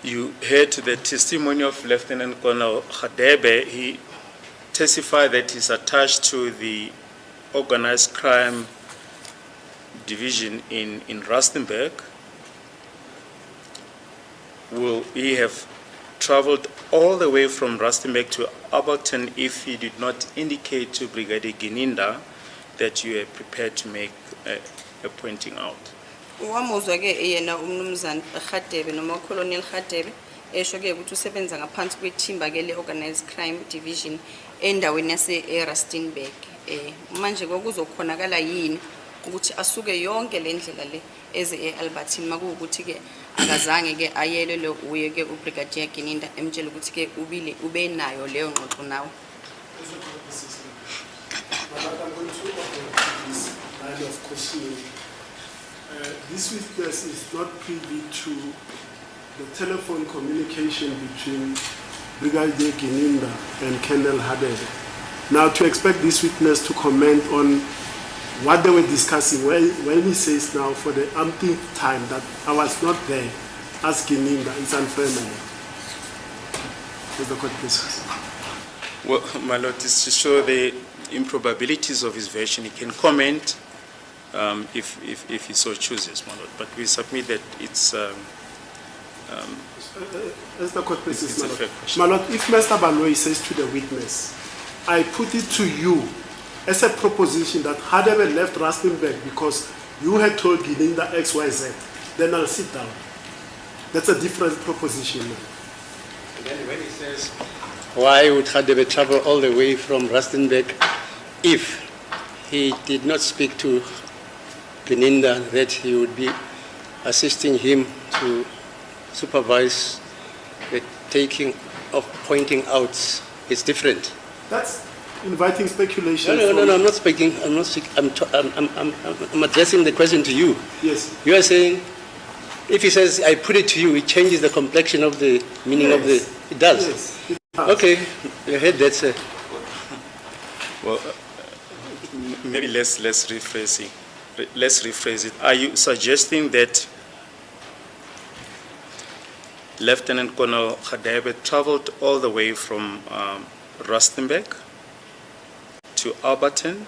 You heard the testimony of Lieutenant Colonel Khadebe. He testified that he's attached to the organized crime division in Rustenburg. Will he have traveled all the way from Rustenburg to Alberton if he did not indicate to Brigadier Gininda that you are prepared to make a pointing out? Wamuzwa ke yena umnumzana Khadebe noma Colonel Khadebe esho ke ukuthi usebenza ngaphansi kwethimba ke le organized crime division endaweni yase Rustenburg. Manje kokuzokhonakala yini ukuthi asuke yonke le ndlela le eze eAlbertine makuwukuthi ke akazange ke ayelele uye ke uBrigadier Gininda emtshela ukuthi ke ube nayo leyo ngxoxo nawe. This witness is not privy to the telephone communication between Brigadier Gininda and Colonel Khadebe. Now, to expect this witness to comment on what they were discussing, when he says now for the umpteenth time that I was not there as Gininda, it's unfair. With the court, please. Well, my lord, is to show the improbabilities of his version. He can comment if he so chooses, my lord. But we submit that it's as the court places, a fair question. My lord, if Mr. Baloyi says to the witness, I put it to you as a proposition that Khadebe left Rustenburg because you had told Gininda XYZ, then I'll sit down. That's a different proposition. And then when he says, why would Khadebe travel all the way from Rustenburg if he did not speak to Gininda that he would be assisting him to supervise the taking of pointing out? It's different. That's inviting speculation. No, I'm not speaking. I'm addressing the question to you. Yes. You are saying, if he says, I put it to you, it changes the complexion of the meaning of the... It does? Yes, it does. Okay, you heard that, sir. Well, maybe let's rephrase it. Let's rephrase it. Are you suggesting that Lieutenant Colonel Khadebe traveled all the way from Rustenburg to Alberton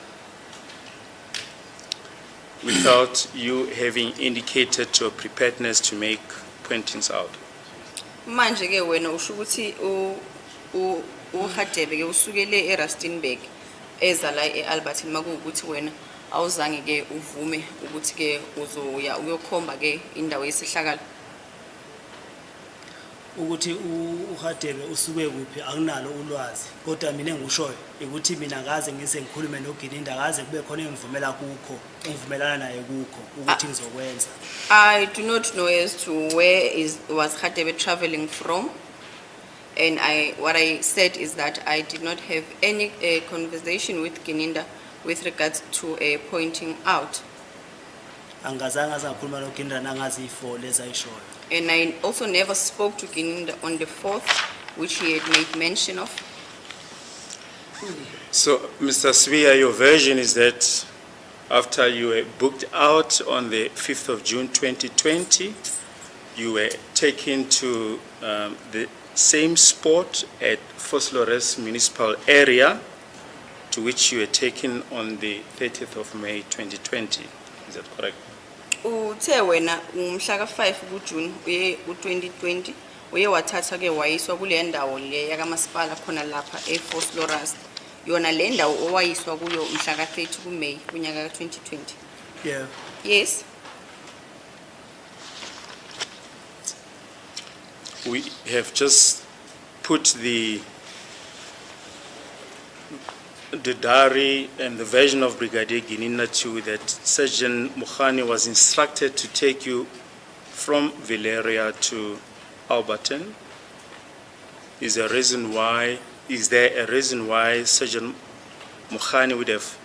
without you having indicated your preparedness to make pointings out? Manje ke wena usho ukuthi uHadebe ke usukele eRustenburg eza la eAlbertine makuwukuthi wena awuzange ke uvume ukuthi ke uzoya uyokhomba ke indawo yesihlakala. Ukuthi uHadebe usuke kuphi anginalo ulwazi kodwa mina engushoyo ukuthi mina ngaze ngise ngikhulume noGininda ngaze kube khona engivumela kukho engivumelana naye kukho ukuthi ngizokwenza. I do not know as to where was Khadebe traveling from, and what I said is that I did not have any conversation with Gininda with regards to pointing out. Angazange azakhuluma noGininda nangazi ifo leza ishoyo. And I also never spoke to Gininda on the 4th, which he had made mention of. So, Mr. Sibiya, your version is that after you were booked out on the 5th of June 2020, you were taken to the same spot at Foslores municipal area to which you were taken on the 30th of May 2020. Is that correct? Uthe wena umhla ka5 kuJune u2020 uye wathatha ke wayiswa kule ndawo le yakamasipala khona lapha eFoslores. Yona le ndawo owayiswa kuyo umhla ka30 kuMay kunyaka ka2020. Yeah. Yes. We have just put the diary and the version of Brigadier Gininda to that Sergeant Mukhani was instructed to take you from Valeria to Alberton. Is there a reason why Sergeant Mukhani would have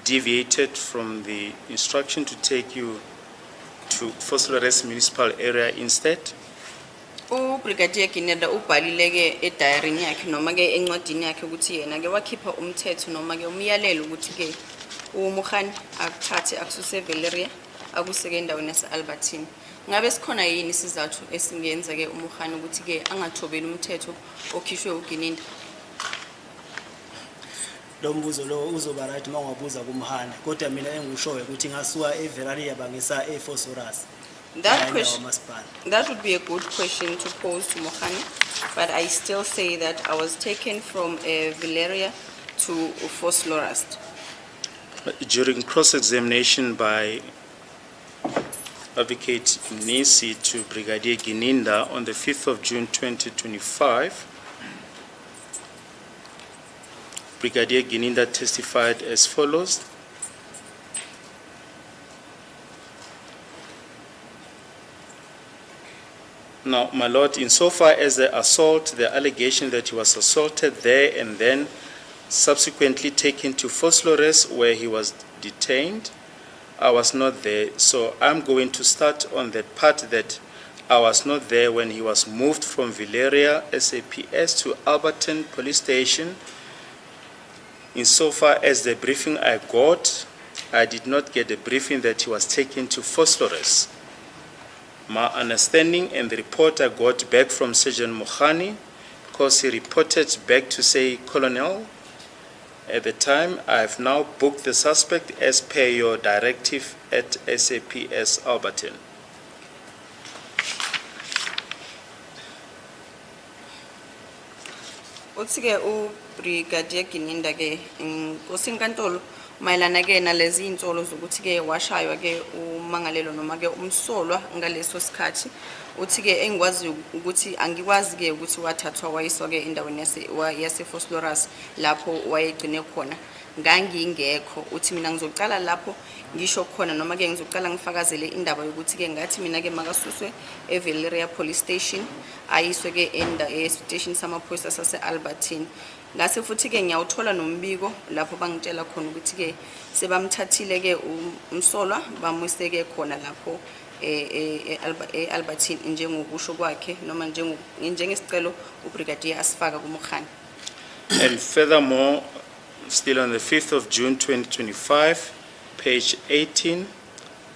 deviated from the instruction to take you to Foslores municipal area instead? Brigadier Gininda ubhalile ke ediary yakhe noma ke encwadini yakhe ukuthi yena ke wakhipha umthetho noma ke umyalelo ukuthi ke uMukhani akuthathe akususe Valeria akuseke endaweni yaseAlbertine. Ngabe sikhona yini isizathu esingenza ke uMukhane ukuthi ke angathobeli umthetho okhishwe uGininda? Lo mbuzo lo uzoba right mangabuza kumhane kodwa mina engushoyo ukuthi ngasuka eVeraria bangisa eFosorus. That would be a good question to pose to Mukhane, but I still say that I was taken from Valeria to Foslorust. During cross-examination by Advocate Nisi to Brigadier Gininda on the 5th of June 2025, Brigadier Gininda testified as follows. Now, my lord, insofar as the assault, the allegation that he was assaulted there and then subsequently taken to Foslores where he was detained, I was not there. So I'm going to start on that part that I was not there when he was moved from Valeria SAPS to Alberton Police Station. Insofar as the briefing I got, I did not get the briefing that he was taken to Foslores. My understanding and the report I got back from Sergeant Mukhane, because he reported back to say, Colonel, at the time, I have now booked the suspect as per your directive at SAPS Alberton. Utsike Brigadier Gininda ke ngosinkantolo mayelana ke nalezi insolo zokuthi ke washaywa ke umangalelo noma ke umsolwa ngaleso sikhathi uthi ke engikwazi ukuthi angikwazi ke ukuthi wathathwa wayiswa ke endaweni yase Foslorus lapho wayegcine khona ngangingekho uthi mina ngizocala lapho ngisho khona noma ke ngizocala ngifakazele indaba yokuthi ke ngathi mina ke makasuswe eValeria Police Station ayiswe ke station samaphoyisa sase Albertine. Ngase futhi ke ngiyawuthola nombiko lapho bangitshela khona ukuthi ke sebamthathile ke umsolwa bamuse ke khona lapho Albertine njengokusho kwakhe noma njengesicelo uBrigadier asifaka kuMukhane. And furthermore, still on the 5th of June 2025, page 18,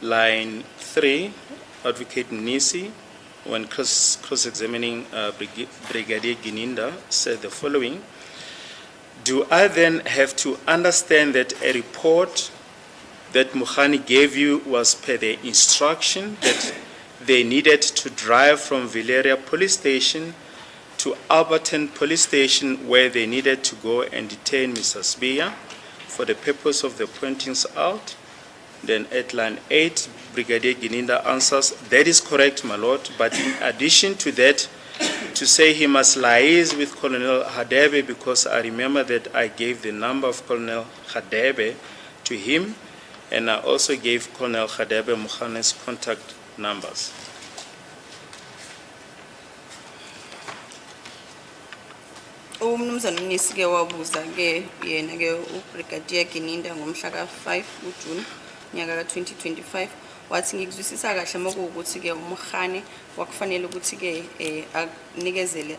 line 3, Advocate Nisi, when cross-examining Brigadier Gininda, said the following: do I then have to understand that a report that Mukhane gave you was per their instruction that they needed to drive from Valeria Police Station to Alberton Police Station where they needed to go and detain Mr. Sibiya for the purpose of the pointings out? Then at line 8, Brigadier Gininda answers, that is correct, my lord, but in addition to that, to say he must liaise with Colonel Hadebe, because I remember that I gave the number of Colonel Hadebe to him, and I also gave Colonel Hadebe Mukhane's contact numbers. Umnumzana uNisi ke wabuza ke yena ke uBrigadier Gininda ngomhla ka5 kuJune nyaka ka2025 wathi ngikuzwisisa kahle mokuwukuthi ke uMukhane wakufanele ukuthi ke anikezele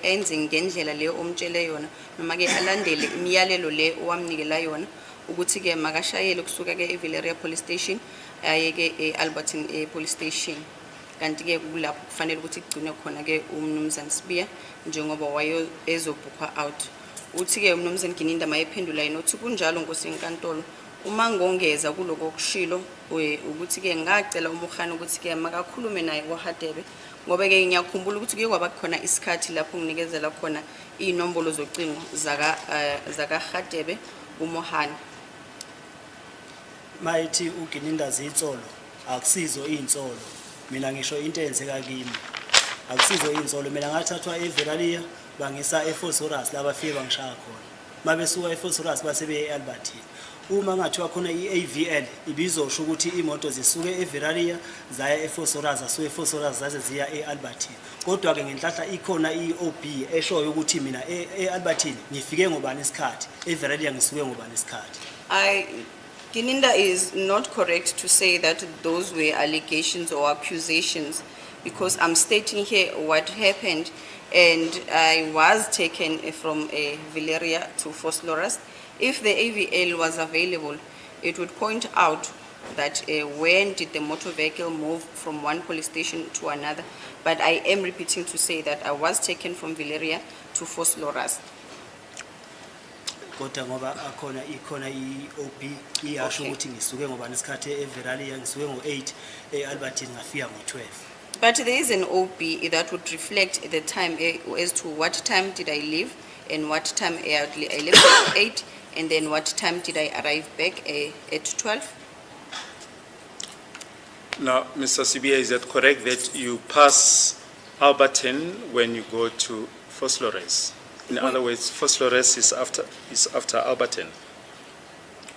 enze ngendlela le omtshele yona noma ke alandele imiyalelo le owamnikela yona ukuthi ke makashayele kusuka ke eValeria Police Station aye ke Alberton Police Station. Kanti ke kulapho kufanele ukuthi igcine khona ke umnumzana Sibiya njengoba wayo ezobhukwa out. Uthi ke umnumzana Gininda mayephendula yena uthi kunjalo ngosinkantolo uma ngongeza kuloko kushilo ukuthi ke ngacela uMukhane ukuthi ke makakhulume naye kwaHadebe ngoba ke ngiyakhumbula ukuthi ke kwaba khona isikhathi lapho nginikezela khona inombolo zocingo zaka Hadebe uMukhane. Mayithi uGininda zitsolo akusizo insolo mina ngisho into enzeka kimi akusizo insolo mina ngathathwa eVeraria bangisa eFosorus laba fike bangishaya khona mabesuka eFosorus basebe eAlbertine uma ngathiwa khona iAVL ibizosho ukuthi imoto zisuke eVeraria zaya eFosorus asuke eFosorus zaze ziya eAlbertine kodwa ke ngenhlahla ikhona iOB eshoyo ukuthi mina eAlbertine ngifike ngobani isikhathi eVeraria ngisuke ngobani isikhathi. Gininda is not correct to say that those were allegations or accusations because I'm stating here what happened and I was taken from Valeria to Foslorus. If the AVL was available, it would point out that when did the motor vehicle move from one police station to another, but I am repeating to say that I was taken from Valeria to Vosloorus. Kodwa ngoba ikhona i-OB iyasho Okay. ukuthi ngisuke ngoba nesikhathi eVeralia ngisuke ngo-8 eAlbertine ngafika ngo-12. But there is an OB that would reflect the time as to what time did I leave and what time I left at 8, and then what time did I arrive back at 12. Now, Mr. Sibiya, is it correct that you pass Alberton when you go to Vosloorus? In other words, Vosloorus is after Alberton.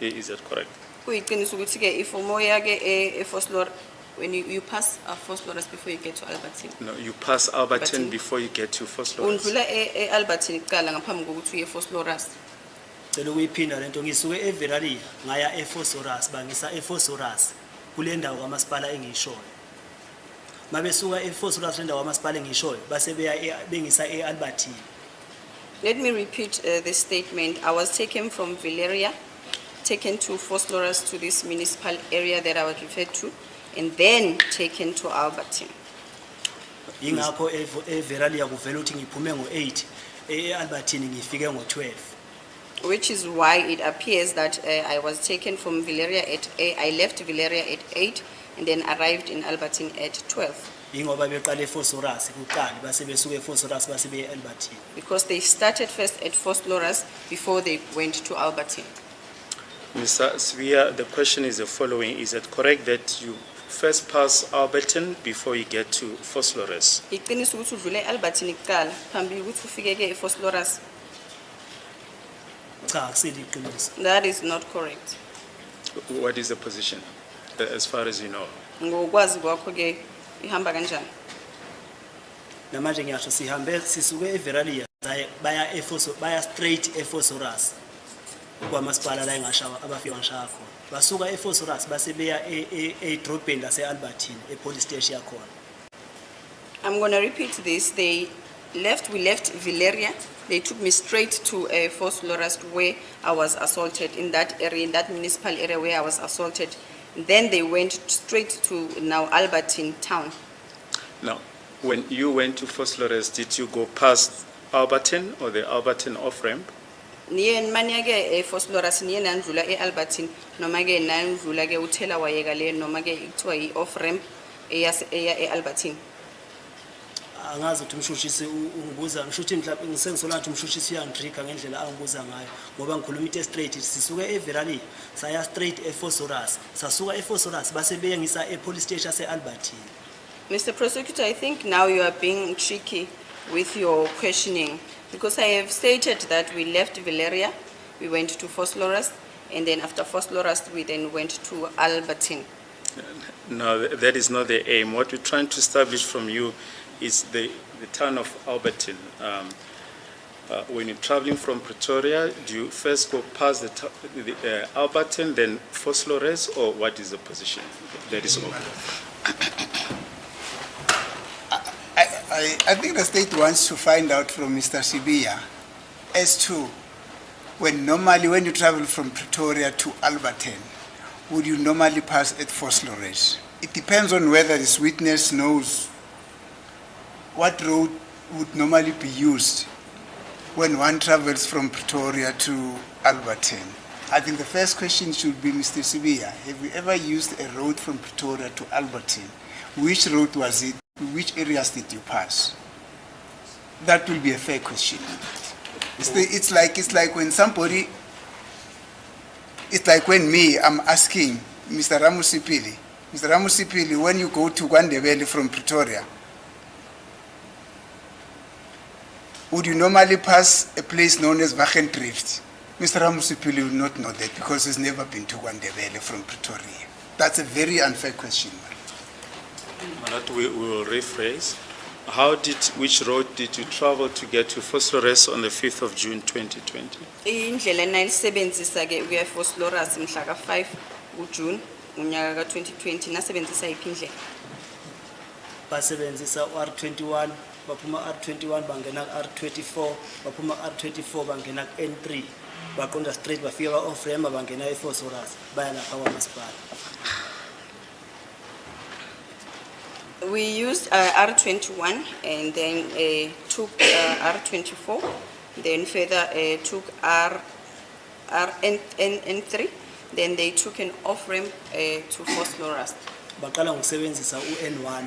Is that correct? Kuyiqiniso ukuthi ke if umoya ke eVosloorus, when you pass Vosloorus before you get to Albertine. No, you pass Alberton Alberton. before you get to Vosloorus. Undlula eAlbertine kuqala ngaphambi kokuthi uye eVosloorus. Cela ukuyiphinda lento ngisuke eVeralia ngaya eVosloorus bangisa eVosloorus kule ndawo kamasipala engiyishoyo. Mabesuka eVosloorus le ndawo kamasipala engiyishoyo base bengisa eAlbertine. Let me repeat the statement. I was taken from Valeria, taken to Vosloorus, to this municipal area that I was referred to, and then taken to Albertine. Ingakho eVeralia kuvela ukuthi ngiphume ngo-8 eAlbertine ngifike ngo-12. Which is why it appears that I was taken from Valeria I left Valeria at 8 and then arrived in Albertine at 12. Ingoba beqale eVosloorus kuqala base besuke eVosloorus base beye eAlbertine. Because they started first at Vosloorus before they went to Albertine. Mr. Sibiya, the question is the following. Is it correct that you first pass Alberton before you get to Vosloorus? Iqiniso ukuthi udlule eAlbertine kuqala phambili ukuthi ufike ke eVosloorus. Cha akusili iqiniso. That is not correct. What is the position, as far as you know? Ngokwazi kwakho ke ihamba kanjani? Namanje ngiyasho sisuke eVeralia baya straight eVosloorus kwamasipala la engashawa abafika ngishaya khona. Basuka eVosloorus base beya edrobheni laseAlbertine epolice station yakhona. I'm going to repeat this. We left Valeria. They took me straight to Vosloorus where I was assaulted, in that area, in that municipal area where I was assaulted. Then they went straight to now Albertine town. Now, when you went to Vosloorus, did you go past Alberton or the Alberton off-ramp? Niye manje ke Vosloorus niye nandlula eAlbertine noma ke nandlula ke uthela wayeka le noma ke kuthiwa i-off ramp eya eAlbertine. Angazi ukuthi umshushisi ungibuza ngishuthi mhlawumbe ngisengisola ukuthi umshushisi uyangitrigger ngendlela angibuza ngayo ngoba ngikhuluma into straight sisuke eVeralia saya straight eVosloorus sasuka eVosloorus base beyengisa epolice station yaseAlbertine. Mr. Prosecutor, I think now you are being tricky with your questioning, because I have stated that we left Valeria, we went to Vosloorus, and then after Vosloorus we then went to Albertine. No, that is not the aim. What we're trying to establish from you is the town of Albertine. When you're traveling from Pretoria, do you first go past the Albertine, then Vosloorus, or what is the position? That is all. I think the state wants to find out from Mr. Sibiya as to when you travel from Pretoria to Albertine, would you normally pass at Vosloorus? It depends on whether this witness knows what road would normally be used when one travels from Pretoria to Albertine. I think the first question should be, Mr. Sibiya, have you ever used a road from Pretoria to Albertine? Which road was it? Which areas did you pass? That will be a fair question. It's like when me, I'm asking Mr. Ramusipili, when you go to Gwandebele from Pretoria, would you normally pass a place known as Wachendrift? Mr. Ramusipili will not know that because he's never been to Gwandebele from Pretoria. That's a very unfair question. That we will rephrase. Which road did you travel to get to Vosloorus on the 5th of June 2020? Indlela enayisebenzisa ke ukuya eVosloorus mhla ka-5 uJune unyaka ka-2020 nasebenzisa iphi indlela? Basebenzisa R21 baphuma R21 bangena R24 baphuma R24 bangena N3 baqonda straight bafika ba-ofremba bangena ephosphorus baya lapha kwamasipala. We used R21 and then took R24, then further took N3, then they took an off-ramp to phosphorus. Baqala ngokusebenzisa u-N1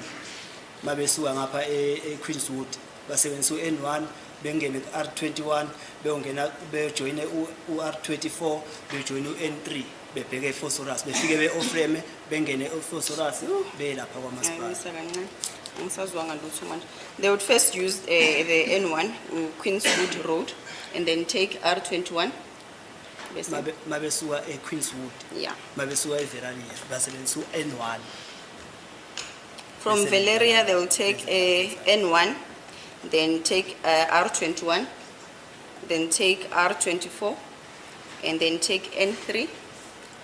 mabesuka ngapha eQueenswood basebenzisa u-N1 bengene ku-R21 beyongena bejoyine u-R24 bejoyine u-N3 bebheke ephosphorus befike be-oframe bengene ephosphorus beye lapha kwamasipala. They would first use the N1 Queenswood Road and then take R21. Mabesuka eQueenswood Yeah. mabesuka eVeralia basebenzisa u-N1. From Valeria, they will take N1, then take R21, then take R24, and then take N3,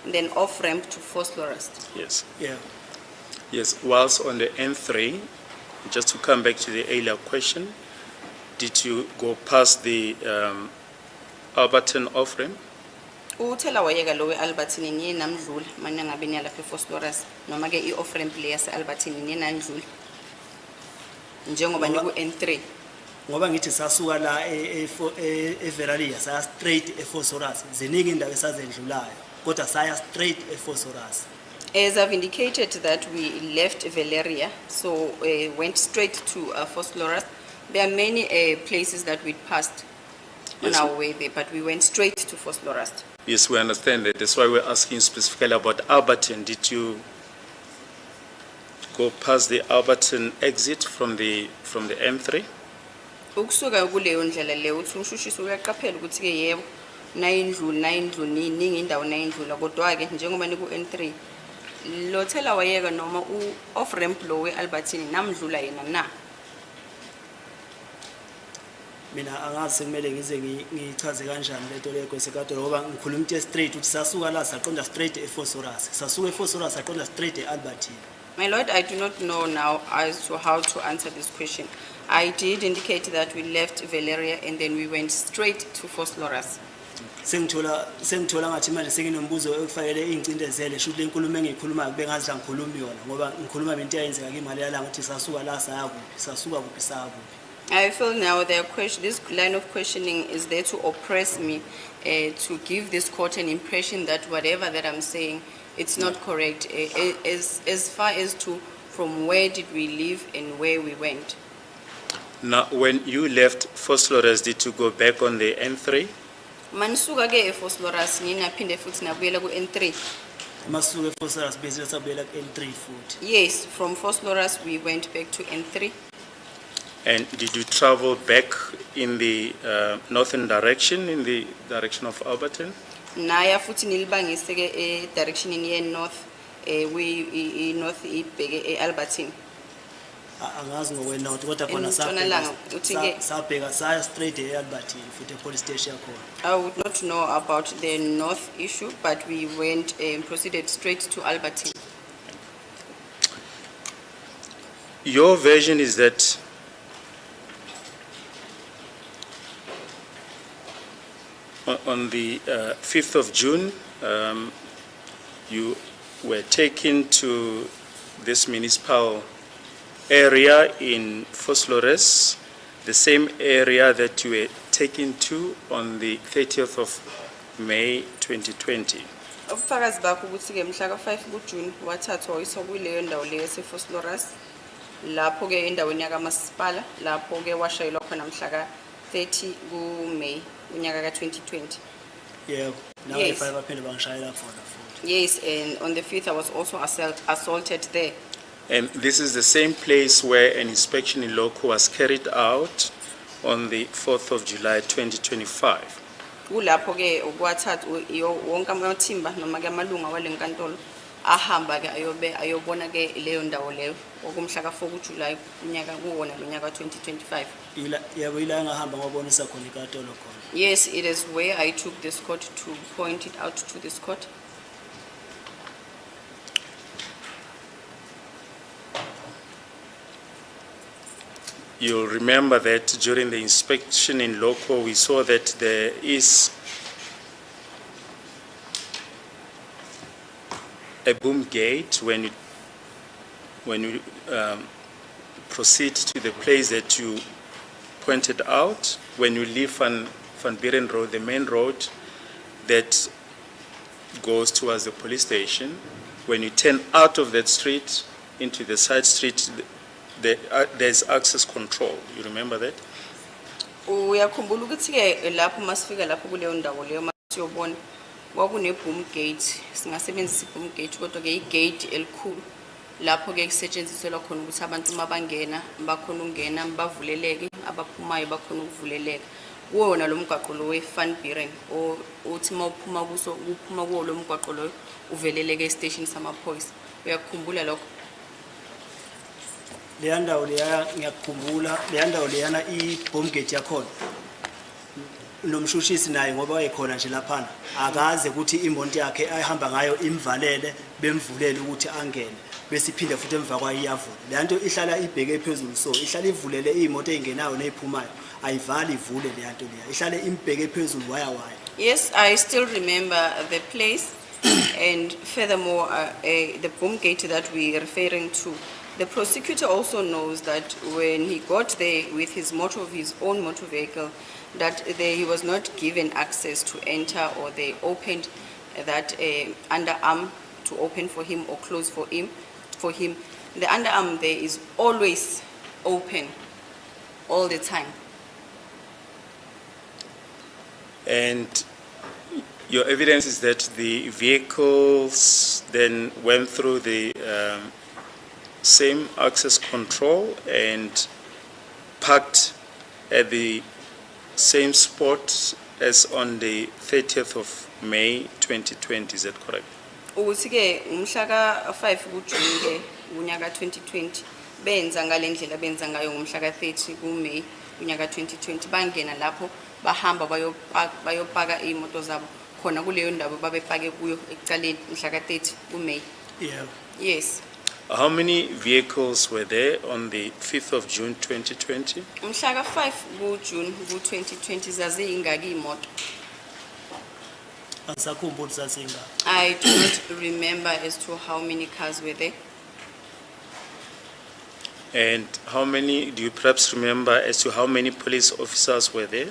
and then off-ramp to phosphorus. Yes. Yeah. Yes, whilst on the N3, just to come back to the earlier question, did you go past the Alberton off-ramp? Uthela wayeka lo we-Albertini niye namdlula manje ngabe niya lapha ephosphorus noma ke i-off-ramp le yase-Albertini niye nandlula njengoba niku N3. Ngoba ngithi sasuka la eVeralia saya straight ephosphorus ziningi indawo esazendlulayo kodwa saya straight ephosphorus. As I've indicated that we left Valeria, so went straight to phosphorus. There are many places that we passed on Yes. our way there, but we went straight to phosphorus. Yes, we understand that. That's why we're asking specifically about Alberton. Did you go past the Alberton exit from the M3? Ukusuka kuleyo ndlela leyo uthi umshushisi uyaqaphela ukuthi ke yebo nayindlu ningi indawo nayindlula kodwa ke njengoba niku N3 lo thela wayeka noma off ramp lo we-Albertini namdlula yena na. Mina angazi sekumele ngize ngichaze kanjani lento le kwesekadolo ngoba ngikhuluma into straight ukuthi sasuka la saqonda straight ephosphorus sasuka ephosphorus saqonda straight eAlbertini. My Lord, I do not know now as to how to answer this question. I did indicate that we left Valeria and then we went straight to phosphorus. Sengithola ngathi manje senginombuzo ekufanele ingcindezele shuthi lenkulumo engiyikhulumayo bengazi ngikhuluma yona ngoba ngikhuluma into eyenzeka imali yalanga ukuthi sasuka la saya kuphi sasuka kuphi saya kuphi. I feel now this line of questioning is there to oppress me, to give this court an impression that whatever that I'm saying, it's not correct. As far as to from where did we leave and where we went. Now, when you left phosphorus, did you go back on the N3? Mansuka ke ephosphorus nina phinde futhi nabuyela ku N3. Masuka ephosphorus bese sabuyela ku-N3 futhi. Yes, from phosphorus we went back to N3. And did you travel back in the northern direction, in the direction of Alberton? Naya futhi nilibangise ke direction ye north, we north ibheke eAlbertine. Angazi ngokwenotho kodwa khona Entshonalanga, uthi ke- sabheka saya straight eAlbertini futhi police station yakhona. I would not know about the north issue, but we went and proceeded straight to Albertine. Your version is that on the 5th of June, you were taken to this municipal area in Phosphorus, the same area that you were taken to on the 30th of May 2020. Ubufakazi bakho ukuthi ke mhla ka-5 kuJune wathathwa uyiswa kuleyo ndawo leyo yasePhosphorus lapho ke endaweni yakamasipala lapho ke washayelwa khona mhla ka-30 kuMay unyaka ka-2020. Yebo, nawe Yes. eFive baphinde bangishayela khona futhi. Yes, and on the 5th I was also assaulted there. And this is the same place where an inspection in loco was carried out on the 4th of July 2025. Kulapho ke ukwathatha wonke amathimba noma ke amalunga walenkantolo ahamba ke ayobona ke leyo ndawo leyo okumhla ka4 kuJuly unyaka kuwona lonyaka ka2025. Yebo ila engahamba ngobonisa khona inkantolo khona. Yes, it is where I took this court to point it out to this court. You'll remember that during the inspection in loco, we saw that there is a boom gate when you proceed to the place that you pointed out, when you leave Van Buren Road, the main road that goes towards the police station. When you turn out of that street into the side street, there's access control. You remember that? Uyakhumbula ukuthi ke lapho masifika lapho kuleyo ndawo leyo masiyobona kwakune boom gate, singasebenzisa boom gate kodwa ke igate elikhulu lapho ke kusetshenziselwa khona ukuthi abantu mabangena bakhona ungena bavuleleke, abaphumayo bakhona ukuvuleleka. Kuwona lo mgwaqo lo we-Van Buren othi mawuphuma kuso uphuma kuwo lo mgwaqo lo uveleleke e-station samaphoyisa. Uyakhumbula lokho? Leya ndawo leya ngiyakhumbula, leya ndawo leyana i-bomb gate yakhona nomshushisi naye ngoba wayekhona nje laphana akaze ukuthi imoto yakhe ayihamba ngayo imvalele bemvulele ukuthi angene bese iphinde futhi emva kwayo iyavula. Leya nto ihlala ibheke phezulu, so ihlala ivulele imoto engenayo neziphumayo ayivali ivule leya nto leya ihlala imbheke phezulu waya. Yes, I still remember the place. And furthermore, the boom gate that we are referring to, the prosecutor also knows that when he got there with his own motor vehicle, that he was not given access to enter, or they opened that underarm to open for him or close for him. The underarm there is always open, all the time. And your evidence is that the vehicles then went through the same access control and parked at the same spot as on the 30th of May 2020, is that correct? Ukuthi ke umhla ka 5 kuJune ke unyaka 2020 benza ngalendlela benza ngayo ngomhla ka 30 kuMay unyaka 2020 bangena lapho bahamba bayopaka imoto zabo khona kuleyo ndawo babepake kuyo ekucaleni mhla ka 30 kuMay. Yeah. Yes. How many vehicles were there on the 5th of June 2020? Umhla ka 5 kuJune ku2020 zaziyingaki imoto? Angisakhumbuli sasinga. I do not remember as to how many cars were there. And how many, do you perhaps remember as to how many police officers were there?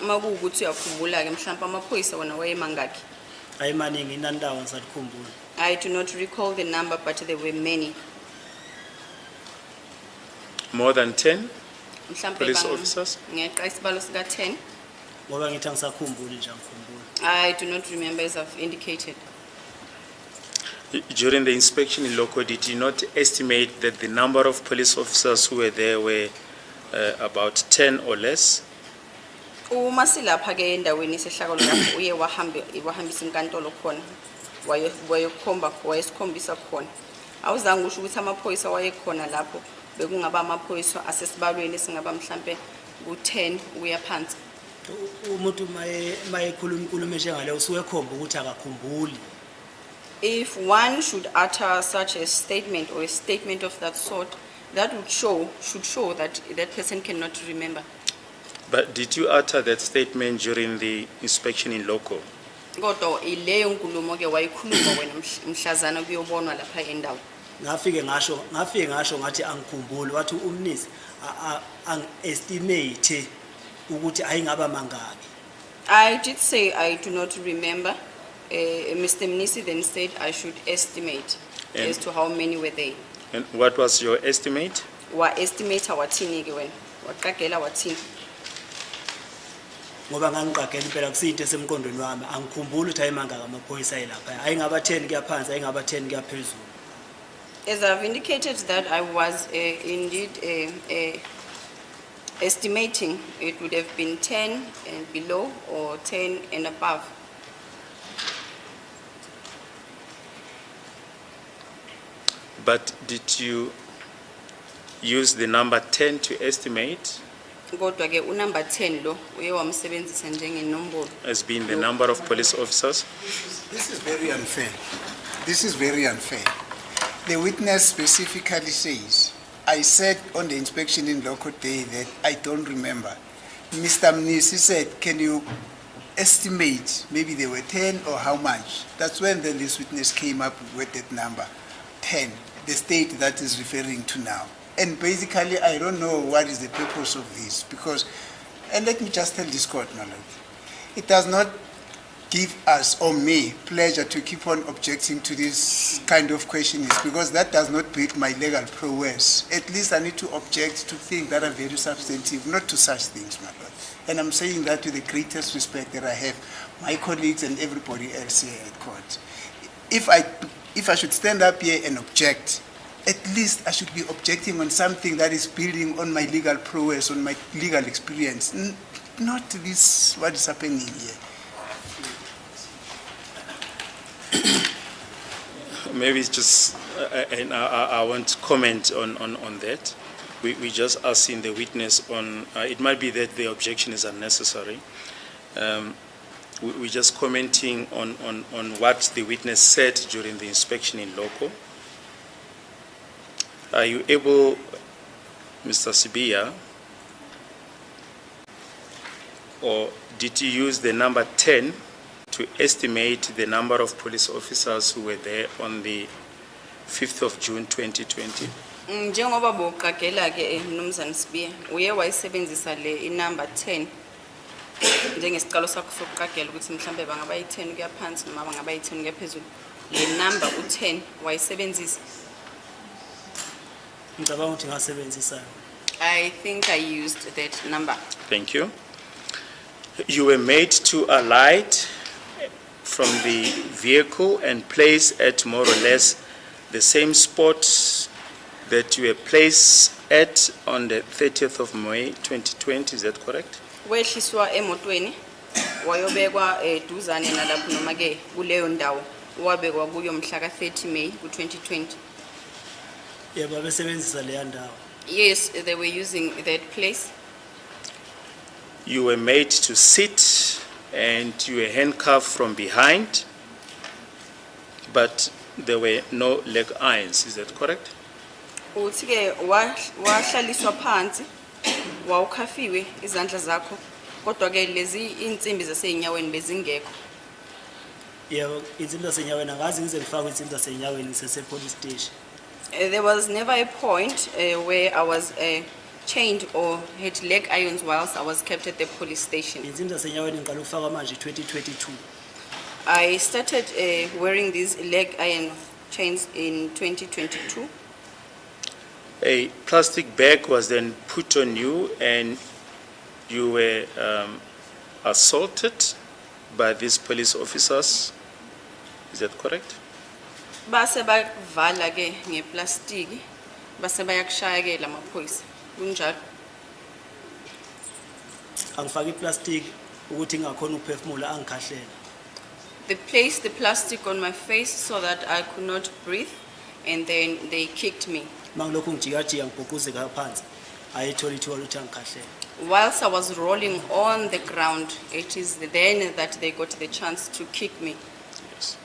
Makuwukuthi uyakhumbula ke mhlawumbe amaphoyisa wona wayemangaki? Ayimaningi inandawo ngisakhumbula. I do not recall the number, but there were many. More than 10 Mhlawumbe police officers? ngeqa isibalo sika 10. Ngoba ngithi angisakhumbuli nje angikhumbuli. I do not remember, as I've indicated. During the inspection in Loco, did you not estimate that the number of police officers who were there were about 10 or less? Uma silapha ke endaweni sehlakalo lapho uye wahambisa inkantolo khona wayesikhombisa khona. Awuzange usho ukuthi amaphoyisa wayekhona lapho bekungaba amaphoyisa asesibalweni singaba mhlambe ku10 uya phansi. Umuntu mayekhuluma inkulumo njengale usuyekhomba ukuthi akakhumbuli. If one should utter such a statement or a statement of that sort, that should show that that person cannot remember. But did you utter that statement during the inspection in Loco? Kodwa ileyo nkulumo ke wayikhuluma wena mhlazana kuyobonwa lapha endawo. Ngafike ngasho ngathi angikhumbuli wathi umnisi estimate ukuthi ayingaba mangaki. I did say I do not remember. Mr. Mnisi then said I should estimate as to how many were there. And what was your estimate? Wa estimate wathini ke wena? Waqagela wathini? Ngoba ngangiqagela impela kusinto esemqondweni wami angikhumbuli ukuthi ayimangaka amaphoyisa ayilapha ayingaba 10 kuya phansi ayingaba 10 kuya phezulu. As I've indicated that I was indeed estimating it would have been 10 and below or 10 and above. But did you use the number 10 to estimate Kodwa ke unumber 10 lo uye wamsebenzisa njengenombolo. as being the number of police officers? This is very unfair. This is very unfair. The witness specifically says, I said on the inspection in Loco day that I don't remember. Mr. Mnisi said, can you estimate, maybe there were 10 or how much. That's when then this witness came up with that number, 10, the state that is referring to now. And basically, I don't know what is the purpose of this, because, and let me just tell this court, my lord, it does not give us or me pleasure to keep on objecting to this kind of questioning, because that does not build my legal prowess. At least I need to object to things that are very substantive, not to such things, my lord. And I'm saying that with the greatest respect that I have my colleagues and everybody else here at court. If I should stand up here and object, at least I should be objecting on something that is building on my legal prowess, on my legal experience, not this, what is happening here. Maybe it's just, and I want to comment on that. We just asking the witness on, it might be that the objection is unnecessary. We're just commenting on what the witness said during the inspection in loco. Are you able, Mr. Sibiya, or did you use the number 10 to estimate the number of police officers who were there on the 5th of June 2020? Njengoba boqagela ke Mnumzane Sibiya uye wayisebenzisa le inumber 10 njengesicalo sakho sokuqagela ukuthi mhlambe bangaba yi10 kuya phansi noma bangaba yi10 kuya phezulu, le number u10 wayisebenzisa? Ngicabanga ukuthi ngasebenzisa. I think I used that number. Thank you. You were made to alight from the vehicle and placed at more or less the same spot that you were placed at on the 30th of May 2020, is that correct? Wehliswa emotweni wayobekwa eduzane nalapho noma ke kuleyo ndawo wabekwa kuyo mhla ka 30 May ku 2020. Yebo abesebenzisa le ndawo. Yes, they were using that place. You were made to sit and you were handcuffed from behind, but there were no leg irons, is that correct? Uthi ke wahlaliswa phansi wawukhafiwe izandla zakho kodwa ke lezi insimbi zaseinyaweni bezingekho. Yebo insimbi zasenyaweni angazi ngize ngifake insimbi zasenyaweni sese police station. There was never a point where I was chained or had leg irons whilst I was kept at the police station. Insimbi zasenyaweni ngiqala ukufaka manje 2022. I started wearing these leg iron chains in 2022. A plastic bag was then put on you and you were assaulted by these police officers, is that correct? Base bavala ke ngeplastiki base bayakushaya ke lamaphoyisa kunjalo. Angifaki iplastic ukuthi ngakhona ukuphefumula angikhahlela. They placed the plastic on my face so that I could not breathe, and then they kicked me. Mangilokhu ngijikajika ngibhukuzeka phansi ayithola ithuba ukuthi angikhahlela. Whilst I was rolling on the ground, it is then that they got the chance to kick me. Yes.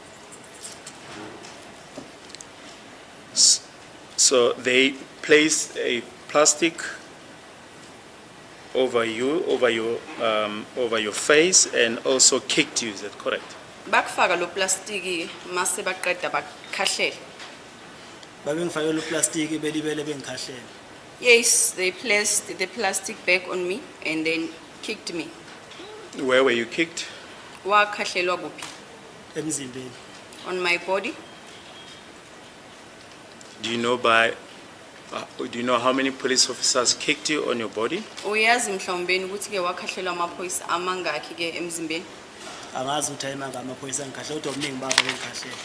So they placed a plastic over you, over your face, and also kicked you, is that correct? Bakufaka lo plastiki mase baqeda bakhahlela. Babengifake lo plastic belibele bengikhahlela. Yes, they placed the plastic bag on me and then kicked me. Where were you kicked? Wakhahlelwa kuphi? Emzimbeni. On my body. Do you know how many police officers kicked you on your body? Uyazi mhlawumbeni ukuthi ke wakhahlelwa amaphoyisa amangaki ke emzimbeni? Angazi ukuthi ayimanga amaphoyisa angikhahlela kodwa omningi babo bengikhahlela.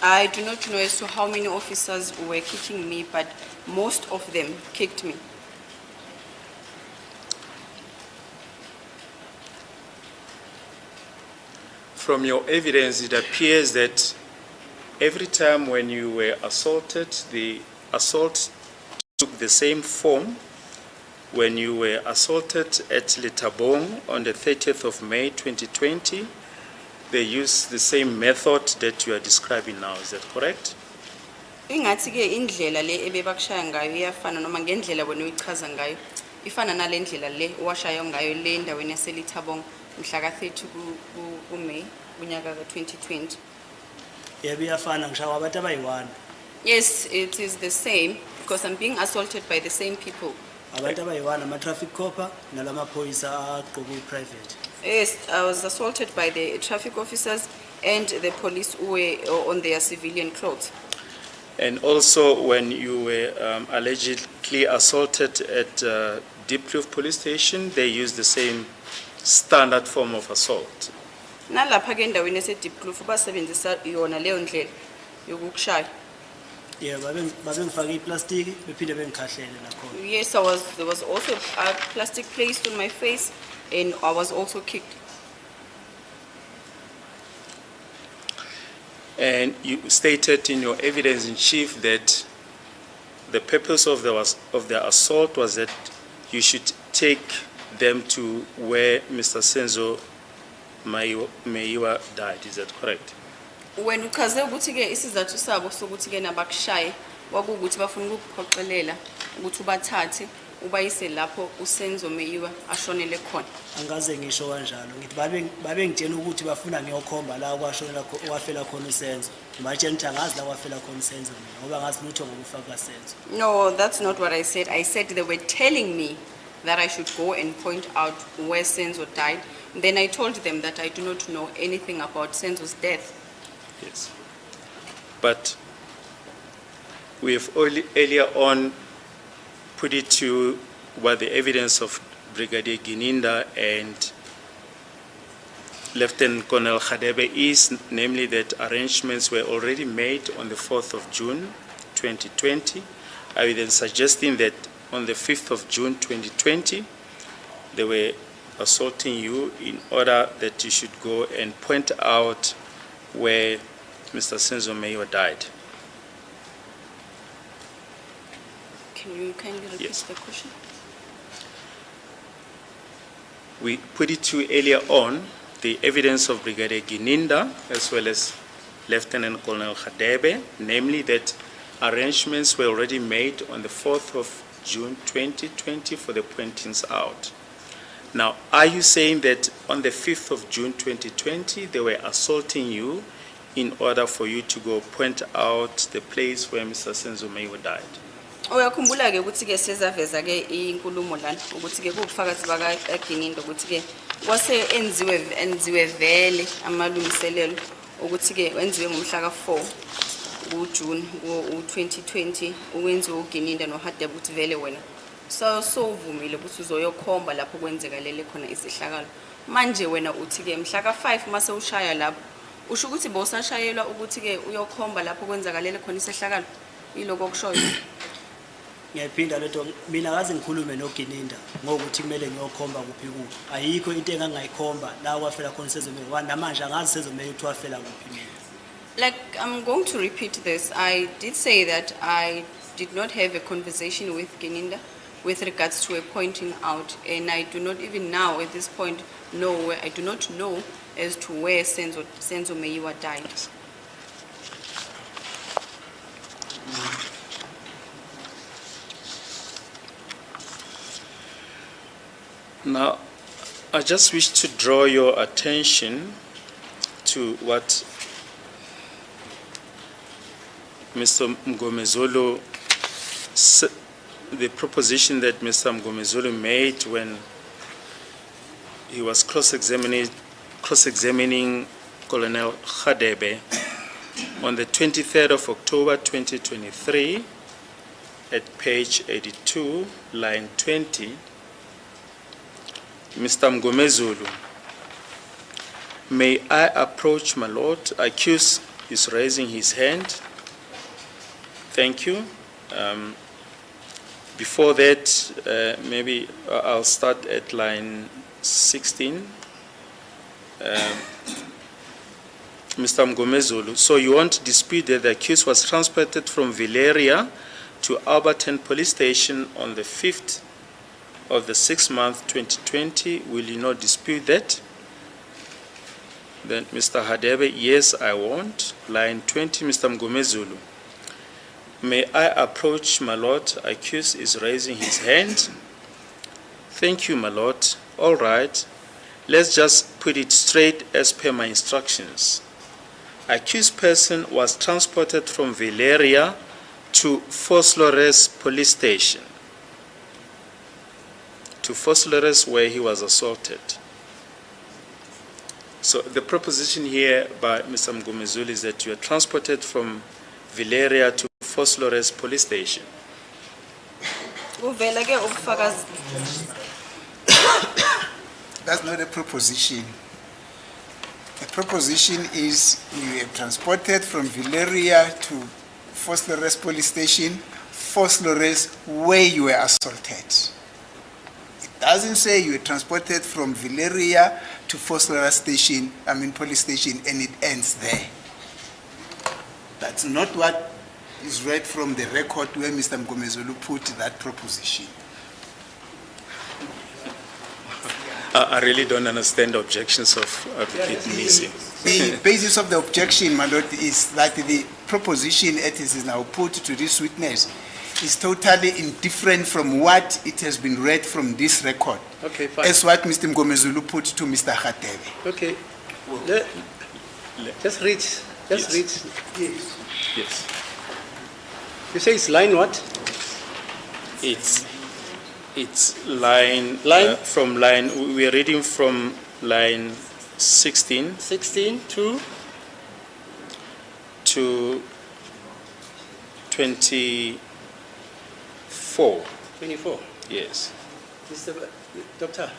I do not know as to how many officers were kicking me, but most of them kicked me. From your evidence, it appears that every time when you were assaulted, the assault took the same form. When you were assaulted at Letabong on the 30th of May 2020, they used the same method that you are describing now, is that correct? Ingathi ke indlela le ebebakushaya ngayo iyafana noma ngendlela bona uyichaza ngayo ifana nalendlela le owashaya ngayo le endaweni yaseLithabong mhla ka-30 kuMeyi kunyaka ka-2020. yebo iyafana ngishaya abantu abayi-1 Yes, it is the same because I'm being assaulted by the same people. abantu abayi-1 ama-traffic copper nalamaphoyisa agqoke i-private. Yes, I was assaulted by the traffic officers and the police who were on their civilian clothes. And also, when you were allegedly assaulted at Deep Kloof Police Station, they used the same standard form of assault. Nalapha ke endaweni yaseDeep Kloof basebenzisa yona leyo ndlela yokukushaya. Yebo babengifake iplastiki bephinde bengikhahlele nakhona. Yes, there was also a plastic placed on my face and I was also kicked. And you stated in your evidence in chief that the purpose of the assault was that you should take them to where Mr. Senzo Meyiwa died. Is that correct? When ukaze ukuthi ke isizathu sabo sokuthi ke nabakushaye kwakuukuthi bafuna ukuphoqelela ukuthi ubathathe ubayise lapho uSenzo Meyiwa ashonele khona. Angaze ngisho kanjalo ngithi babengitshela ukuthi bafuna ngiyokhomba la kwashonela wafela khona uSenzo. Ngibatshela ukuthi angazi la kwafela khona uSenzo mina ngoba ngazi lutho ngokufa kaSenzo. No, that's not what I said. I said they were telling me that I should go and point out where Senzo died. Then I told them that I do not know anything about Senzo's death. Yes. But we have earlier on put it to what the evidence of Brigadier Gininda and Lieutenant Colonel Khadebe is, namely that arrangements were already made on the 4th of June 2020. I was then suggesting that on the 5th of June 2020, they were assaulting you in order that you should go and point out where Mr. Senzo Meyiwa died. Can you kindly repeat Yes. the question? We put it to earlier on the evidence of Brigadier Gininda as well as Lieutenant Colonel Khadebe, namely that arrangements were already made on the 4th of June 2020 for the pointings out. Now, are you saying that on the 5th of June 2020 they were assaulting you in order for you to go point out the place where Mr. Senzo Meyiwa died? Uyakhumbula ke ukuthi ke sezaveza ke inkulumo lana ukuthi ke kubufakazi baka Gininda ukuthi ke kwase enziwe vele amalungiselelo ukuthi ke wenziwe ngomhla ka4 kuJune ku2020 ukwenziwe uGininda noHadebe ukuthi vele wena so uvumile ukuthi uzoyokhomba lapho kwenzekalele khona isihlakalo. Manje wena uthi ke mhla ka5 mase ushaya lapho usho ukuthi bosashayelwa ukuthi ke uyokhomba lapho kwenzekalele khona isihlakalo iloko okushoyo. Ngiyaphinda leto mina ngaze ngikhulume noGininda ngokuthi kumele ngiyokhomba kuphi kuphi. Ayikho into engangayikhomba la kwafela khona Senzo Meyiwa namanje angazi Senzo Meyiwa ukuthi wafela kuphi mina. Like, I'm going to repeat this. I did say that I did not have a conversation with Gininda with regards to a pointing out, and I do not even now at this point know where, I do not know as to where Senzo Meyiwa died. Now, I just wish to draw your attention to what Mr. Mgomezolo, the proposition that Mr. Mgomezolo made when he was cross-examining Colonel Khadebe on the 23rd of October 2023 at page 82, line 20. Mr. Mgomezolo, may I approach my lord? Accused is raising his hand. Thank you. Before that, maybe I'll start at line 16. Mr. Mgomezolo, so you won't dispute that the accused was transported from Valeria to Alberton Police Station on the 5th of the 6th month 2020. Will you not dispute that? Then Mr. Hadebe, yes, I won't. Line 20, Mr. Mgomezolo. May I approach my lord? Accused is raising his hand. Thank you, my lord. All right. Let's just put it straight as per my instructions. Accused person was transported from Valeria to Foslores police station. To Foslores, where he was assaulted. So the proposition here by Mr. Mgomezulu is that you are transported from Valeria to Foslores police station. Kuvela ke ubufakazi. That's not a proposition. The proposition is you were transported from Valeria to Foslores police station, Foslores where you were assaulted. It doesn't say you were transported from Valeria to Foslores station, police station, and it ends there. That's not what is read from the record where Mr. Mgomezulu put that proposition. I really don't understand the objections of Advocate Muzi. The basis of the objection, my lord, is that the proposition it is now put to this witness is totally indifferent from what it has been read from this record. Okay, fine. As what Mr. Mgomezulu put to Mr. Khatebe. Okay. Just read. Yes. Read. Yes. Yes. You say it's line what? It's line, from line, we are reading from line 16 16 to 24. 24. Yes. Dr.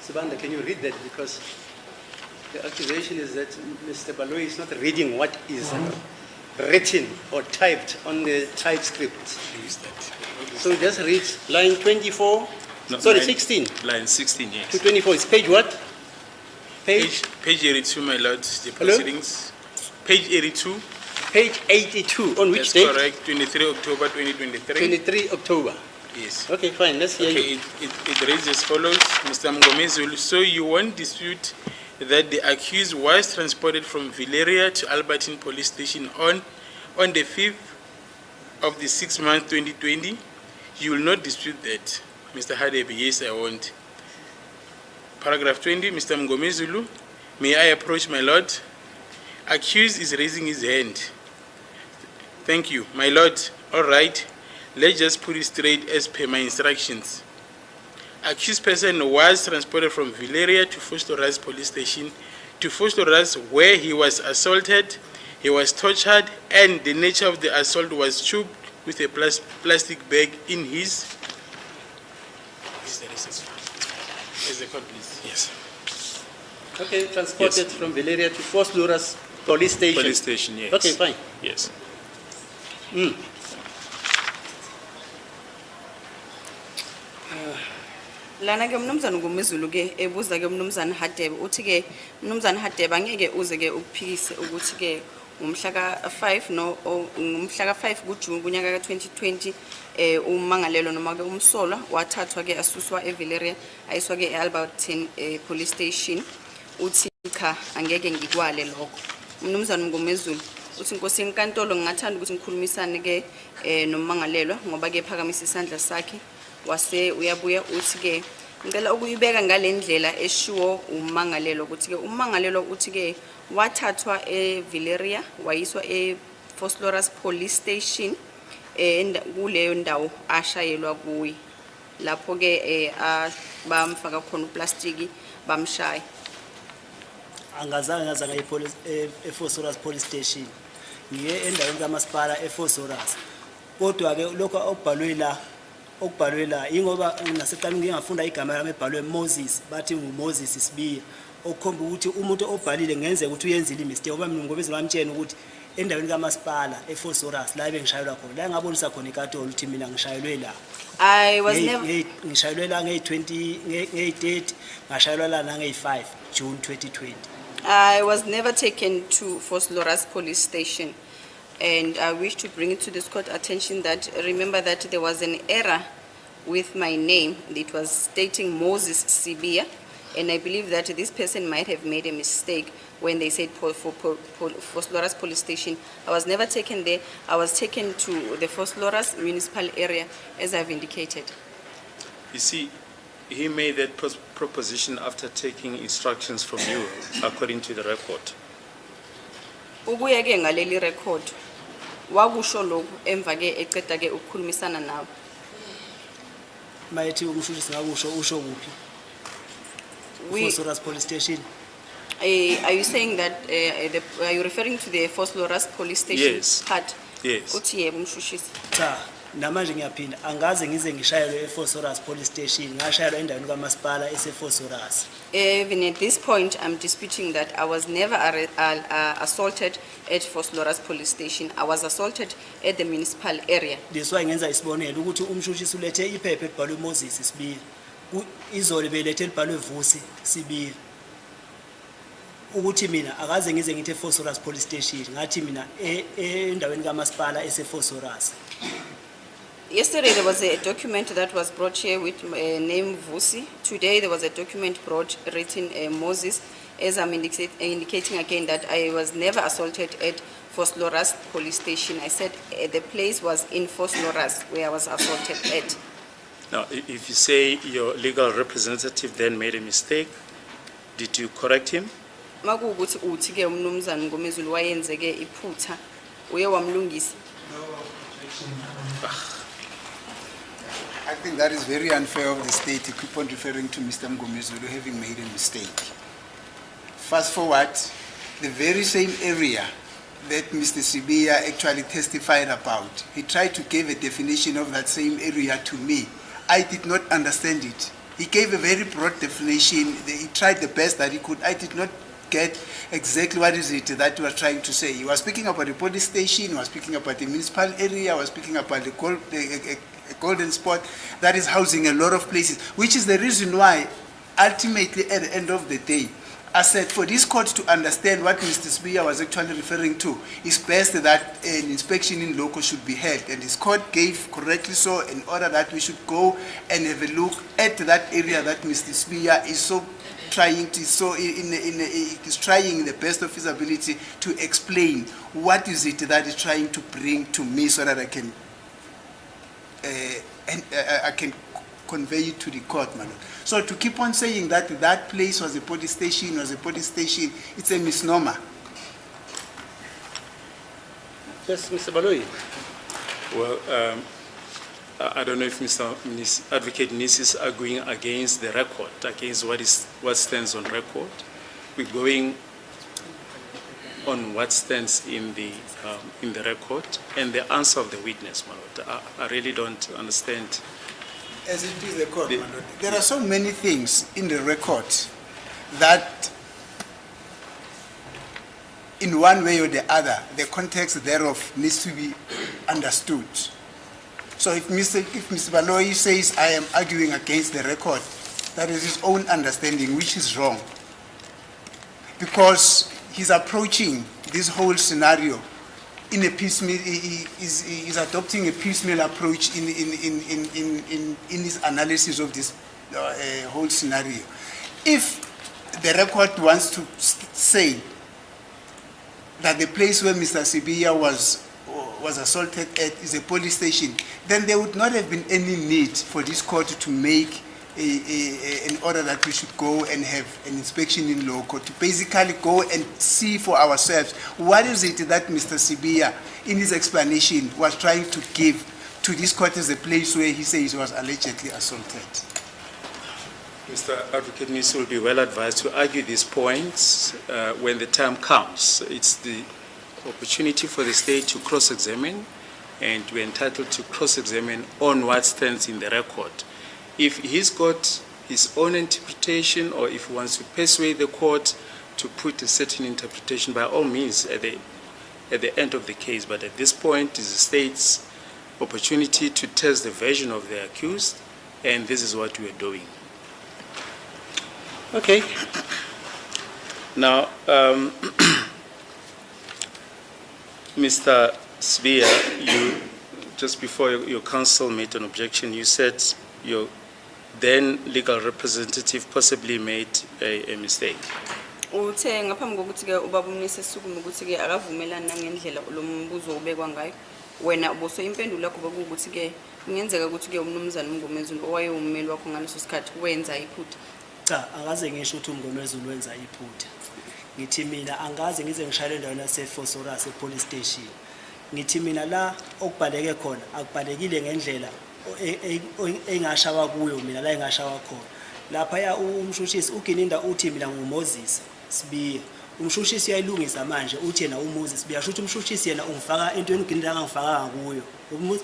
Sibanda, can you read that? Because the accusation is that Mr. Baloyi is not reading what is written or typed on the typescript. So just read line 24, No, sorry, line- 16 Line 16, to yes. 24. It's page what? Page 82, my lord, the Hello? proceedings. Page 82, Page 82. On which that's date? correct, 23 October 2023. 23 October. Yes. Okay, fine. Let's hear Okay, you. it reads as follows, Mr. Mgomezulu. So you won't dispute that the accused was transported from Valeria to Albertine Police Station on the 5th of the 6th month 2020. You will not dispute that, Mr. Hadebe. Yes, I won't. Paragraph 20, Mr. Mgomezulu. May I approach, my lord? Accused is raising his hand. Thank you, my lord. All right. Let's just put it straight as per my instructions. Accused person was transported from Valeria to Fostoras police station, to Fostoras where he was assaulted, he was tortured, and the nature of the assault was choked with a plastic bag in his... Is the court, please? Yes. Okay, transported Yes. from Valeria to Foslores police station. Police station, yes. Okay, fine. Yes. Lana ke mnumzana ngumezulu ke ebuza ke mnumzana Hadebe uthi ke mnumzana Hadebe angeke uze ke ukuphikise ukuthi ke ngomhla ka 5 ngomhla ka 5 kuJune kunyaka ka 2020 umangalelo noma ke umsolwa wathathwa ke asuswa eValeria ayiswa ke eAlbertine police station uthi cha angeke ngikwale lokho mnumzana ngumezulu uthi inkosi enkantolo ngingathanda ukuthi ngikhulumisane ke nomangalelwa ngoba ke phakamisa isandla sakhe wase uyabuya uthi ke ngicela ukuyibeka ngalendlela eshuwo umangalelo ukuthi ke umangalelo uthi ke wathathwa eValeria wayiswa eFoslores police station kuleyo ndawo ashayelwa kuyi lapho ke bamfaka khona uplastiki bamshaya angazange ngazange eFoslores police station ngiye endaweni kamasipala eFoslores kodwa ke lokho okubhalwe la ingoba nasekuqaleni ngingafunda igama lami ebhalwe Moses bathi nguMoses Sibiya okukhomba ukuthi umuntu obhalile ngenzeka ukuthi uyenzile imistake ngoba mina ngobezwe bamtshela ukuthi endaweni kamasipala eFoslores la bengishayelwa khona la ngabonisa khona ikatolo ukuthi mina ngishayelwe la I was never ngishayelwe la nge-20 nge-30 ngashayelwa la nange-5 June 2020 I was never taken to Foslores police station. And I wish to bring it to this court attention that, remember that there was an error with my name. It was stating Moses Sibiya. And I believe that this person might have made a mistake when they said for Foslores police station. I was never taken there. I was taken to the Foslores municipal area, as I've indicated. You see, he made that proposition after taking instructions from you, according to the record. Ukuya ke ngaleli record wakusho lokhu emva ke eqeda ke ukukhulumisana nawe. mayethi umshushisi ngakusho usho kuphi Phosphorus police station Are you saying that are you referring to the Phosphorus police station Yes. part? Yes. Uthi yebo umshushisi. cha namanje ngiyaphinda angaze ngize ngishayelwe ePhosphorus police station ngashayelwa endaweni kaMasipala esePhosphorus Even at this point, I'm disputing that I was never assaulted at Phosphorus police station. I was assaulted at the municipal area. this why ngenza isibonelo ukuthi umshushisi ulethe iphepha elibhalwe Muzi Sibiya izolo belethe elibhalwe Vusi Sibiya ukuthi mina akaze ngize ngithi ePhosphorus police station ngathi mina endaweni kaMasipala esePhosphorus Yesterday, there was a document that was brought here with name Vusi. Today, there was a document brought written Moses, as I'm indicating again that I was never assaulted at Phosphorus police station. I said the place was in Phosphorus where I was assaulted at. Now, if you say your legal representative then made a mistake, did you correct him? Makuwukuthi uthi ke umnumzana Ngomezulu wayenze ke iphutha uye wamlungisa. I think that is very unfair of the state to keep on referring to Mr. Ngomezulu having made a mistake. Fast forward, the very same area that Mr. Sibiya actually testified about, he tried to give a definition of that same area to me. I did not understand it. He gave a very broad definition. He tried the best that he could. I did not get exactly what is it that he was trying to say. He was speaking about the police station, he was speaking about the municipal area, he was speaking about the golden spot that is housing a lot of places, which is the reason why ultimately at the end of the day, I said for this court to understand what Mr. Sibiya was actually referring to, it's best that an inspection in loco should be held. And this court gave correctly so in order that we should go and have a look at that area that Mr. Sibiya is so trying to, is trying the best of his ability to explain what is it that is trying to bring to me so that I can convey it to the court, my lord. So to keep on saying that that place was a police station, it's a misnomer. Yes, Mr. Baloyi. Well, I don't know if Mr. Advocate Nis is arguing against the record, against what stands on record. We're going on what stands in the record and the answer of the witness, my lord. I really don't understand. As it is the court, my lord, there are so many things in the record that in one way or the other, the context thereof needs to be understood. So if Mr. Baloyi says I am arguing against the record, that is his own understanding, which is wrong. Because he's approaching this whole scenario in a piecemeal, he's adopting a piecemeal approach in his analysis of this whole scenario. If the record wants to say that the place where Mr. Sibiya was assaulted at is a police station, then there would not have been any need for this court to make an order that we should go and have an inspection in loco, to basically go and see for ourselves what is it that Mr. Sibiya, in his explanation, was trying to give to this court as a place where he says he was allegedly assaulted. Mr. Advocate Nis will be well advised to argue these points when the time comes. It's the opportunity for the state to cross-examine, and we're entitled to cross-examine on what stands in the record. If he's got his own interpretation, or if he wants to persuade the court to put a certain interpretation, by all means at the end of the case. But at this point, it's the state's opportunity to test the version of the accused, and this is what we are doing. Okay. Now, Mr. Sibiya, you, just before your counsel made an objection, you said your then legal representative possibly made a mistake. Uthe ngaphambi kokuthi ke ubaba umnisi esukuma ukuthi ke akavumelana nangendlela lo mbuzo ubekwa ngayo wena ubuso impendulo yakho bekuwukuthi ke kungenzeka ukuthi ke umnumzana uMngomezulu owayewummeli wakho ngaleso sikhathi wenza iphutha. Cha, angaze ngisho ukuthi uMngomezulu wenza iphutha. Ngithi mina angaze ngize ngishayele endaweni yaseFosorus epolice station. Ngithi mina la okubhaleke khona akubhalekile ngendlela engashawa kuyo mina la engashawa khona. Lapha ya umshushisi uGininda uthi mina nguMoses Sibiya. Umshushisi uyayilungisa manje uthi yena uMuzi Sibiya. Shuthi umshushisi yena ungifaka entweni uGininda angangifaka kuyo.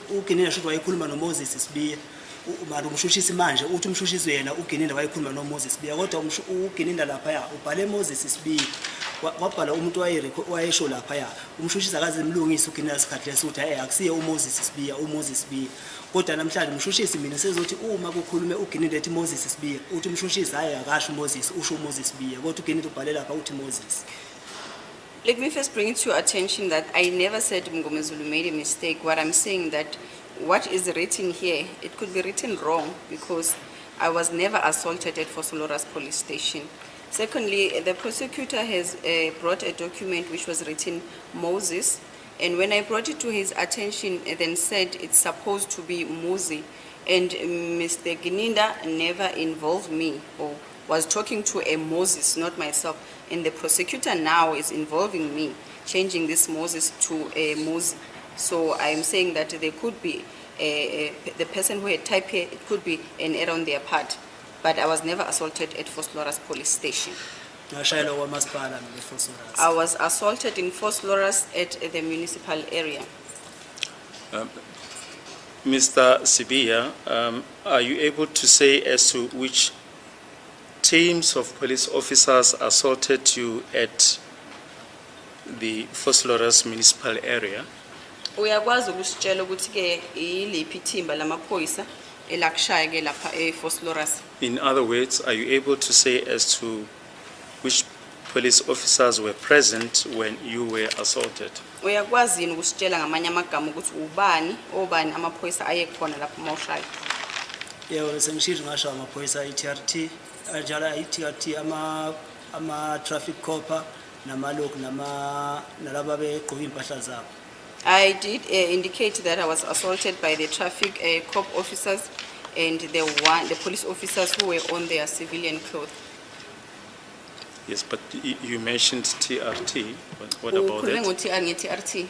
uGininda shuthi wayekhuluma noMoses Sibiya. Manje umshushisi manje uthi umshushisi yena uGininda wayekhuluma noMoses Sibiya kodwa uGininda lapha ya ubhale Moses Sibiya. Kwabhala umuntu wayesho lapha ya umshushisi akaze imlungisa uGininda isikhathi leso uthi hey akusiye uMoses Sibiya uMoses Sibiya. Kodwa namhlanje umshushisi mina sezothi uma kukhulume uGininda ethi Moses Sibiya uthi umshushisi hayi akasho Moses usho Moses Sibiya kodwa uGininda ubhale lapha uthi Moses. Let me first bring it to your attention that I never said Mngomezulu made a mistake. What I'm saying that what is written here, it could be written wrong because I was never assaulted at Fosolorus police station. Secondly, the prosecutor has brought a document which was written Moses, and when I brought it to his attention, then said it's supposed to be Muzi, and Mr. Gininda never involved me or was talking to a Moses, not myself, and the prosecutor now is involving me, changing this Moses to a Muzi. So I'm saying that there could be the person who had typed here, it could be an error on their part, but I was never assaulted at Fosolorus police station. I was assaulted in Fosolorus at the municipal area. Mr. Sibiya, are you able to say as to which teams of police officers assaulted you at the Fosolorus municipal area? Uyakwazi ukusitshela ukuthi ke iliphi ithimba lamaphoyisa elakushaya ke lapha eFosolorus? In other words, are you able to say as to which police officers were present when you were assaulted? Uyakwazi yini ukusitshela ngamanye amagama ukuthi ubani obani amaphoyisa ayekhona lapha mawushaya? Yebo sengishilo ngasho amaphoyisa iTRT ajala iTRT ama traffic copper namalok nalaba begqoka impahla zabo. I did indicate that I was assaulted by the traffic cop officers and the police officers who were on their civilian clothes. Yes, but you mentioned TRT. What about that? TRT.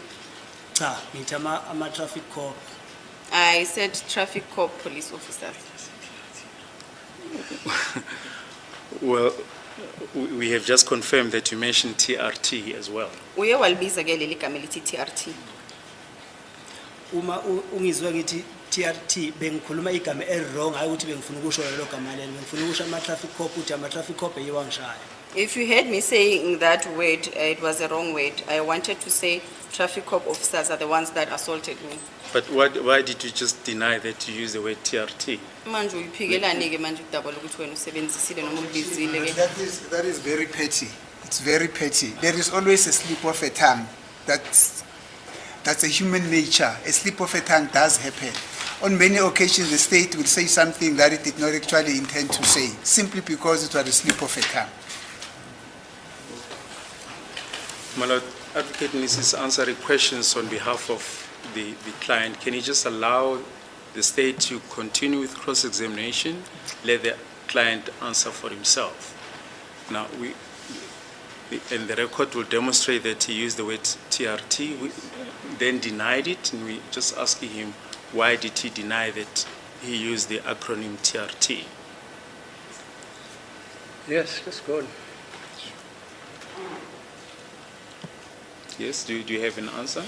Cha, ngithi ama traffic cop. I said traffic cop police officers. Well, we have just confirmed that you mentioned TRT as well. Uye walibiza ke leli gama lithi TRT. Uma ungizwa ngithi TRT bengikhuluma igama wrong hayi ukuthi bengifuna ukusho lelo gama lelo bengifuna ukusho ama traffic cop uthi ama traffic cop yiwangishaya. If you heard me saying that word, it was a wrong word. I wanted to say traffic cop officers are the ones that assaulted me. But why did you just deny that you used the word TRT? Manje uyiphikelani ke manje udabula ukuthi wena usebenzisile noma ulibizile ke? That is very petty. It's very petty. There is always a slip of a tongue. That's a human nature. A slip of a tongue does happen. On many occasions, the state will say something that it did not actually intend to say, simply because it was a slip of a tongue. My Lord, Advocate Mrs. answering questions on behalf of the client. Can you just allow the state to continue with cross-examination? Let the client answer for himself. Now, and the record will demonstrate that he used the word TRT, we then denied it, and we just asking him why did he deny that he used the acronym TRT? Yes, that's good. Yes, do you have an answer?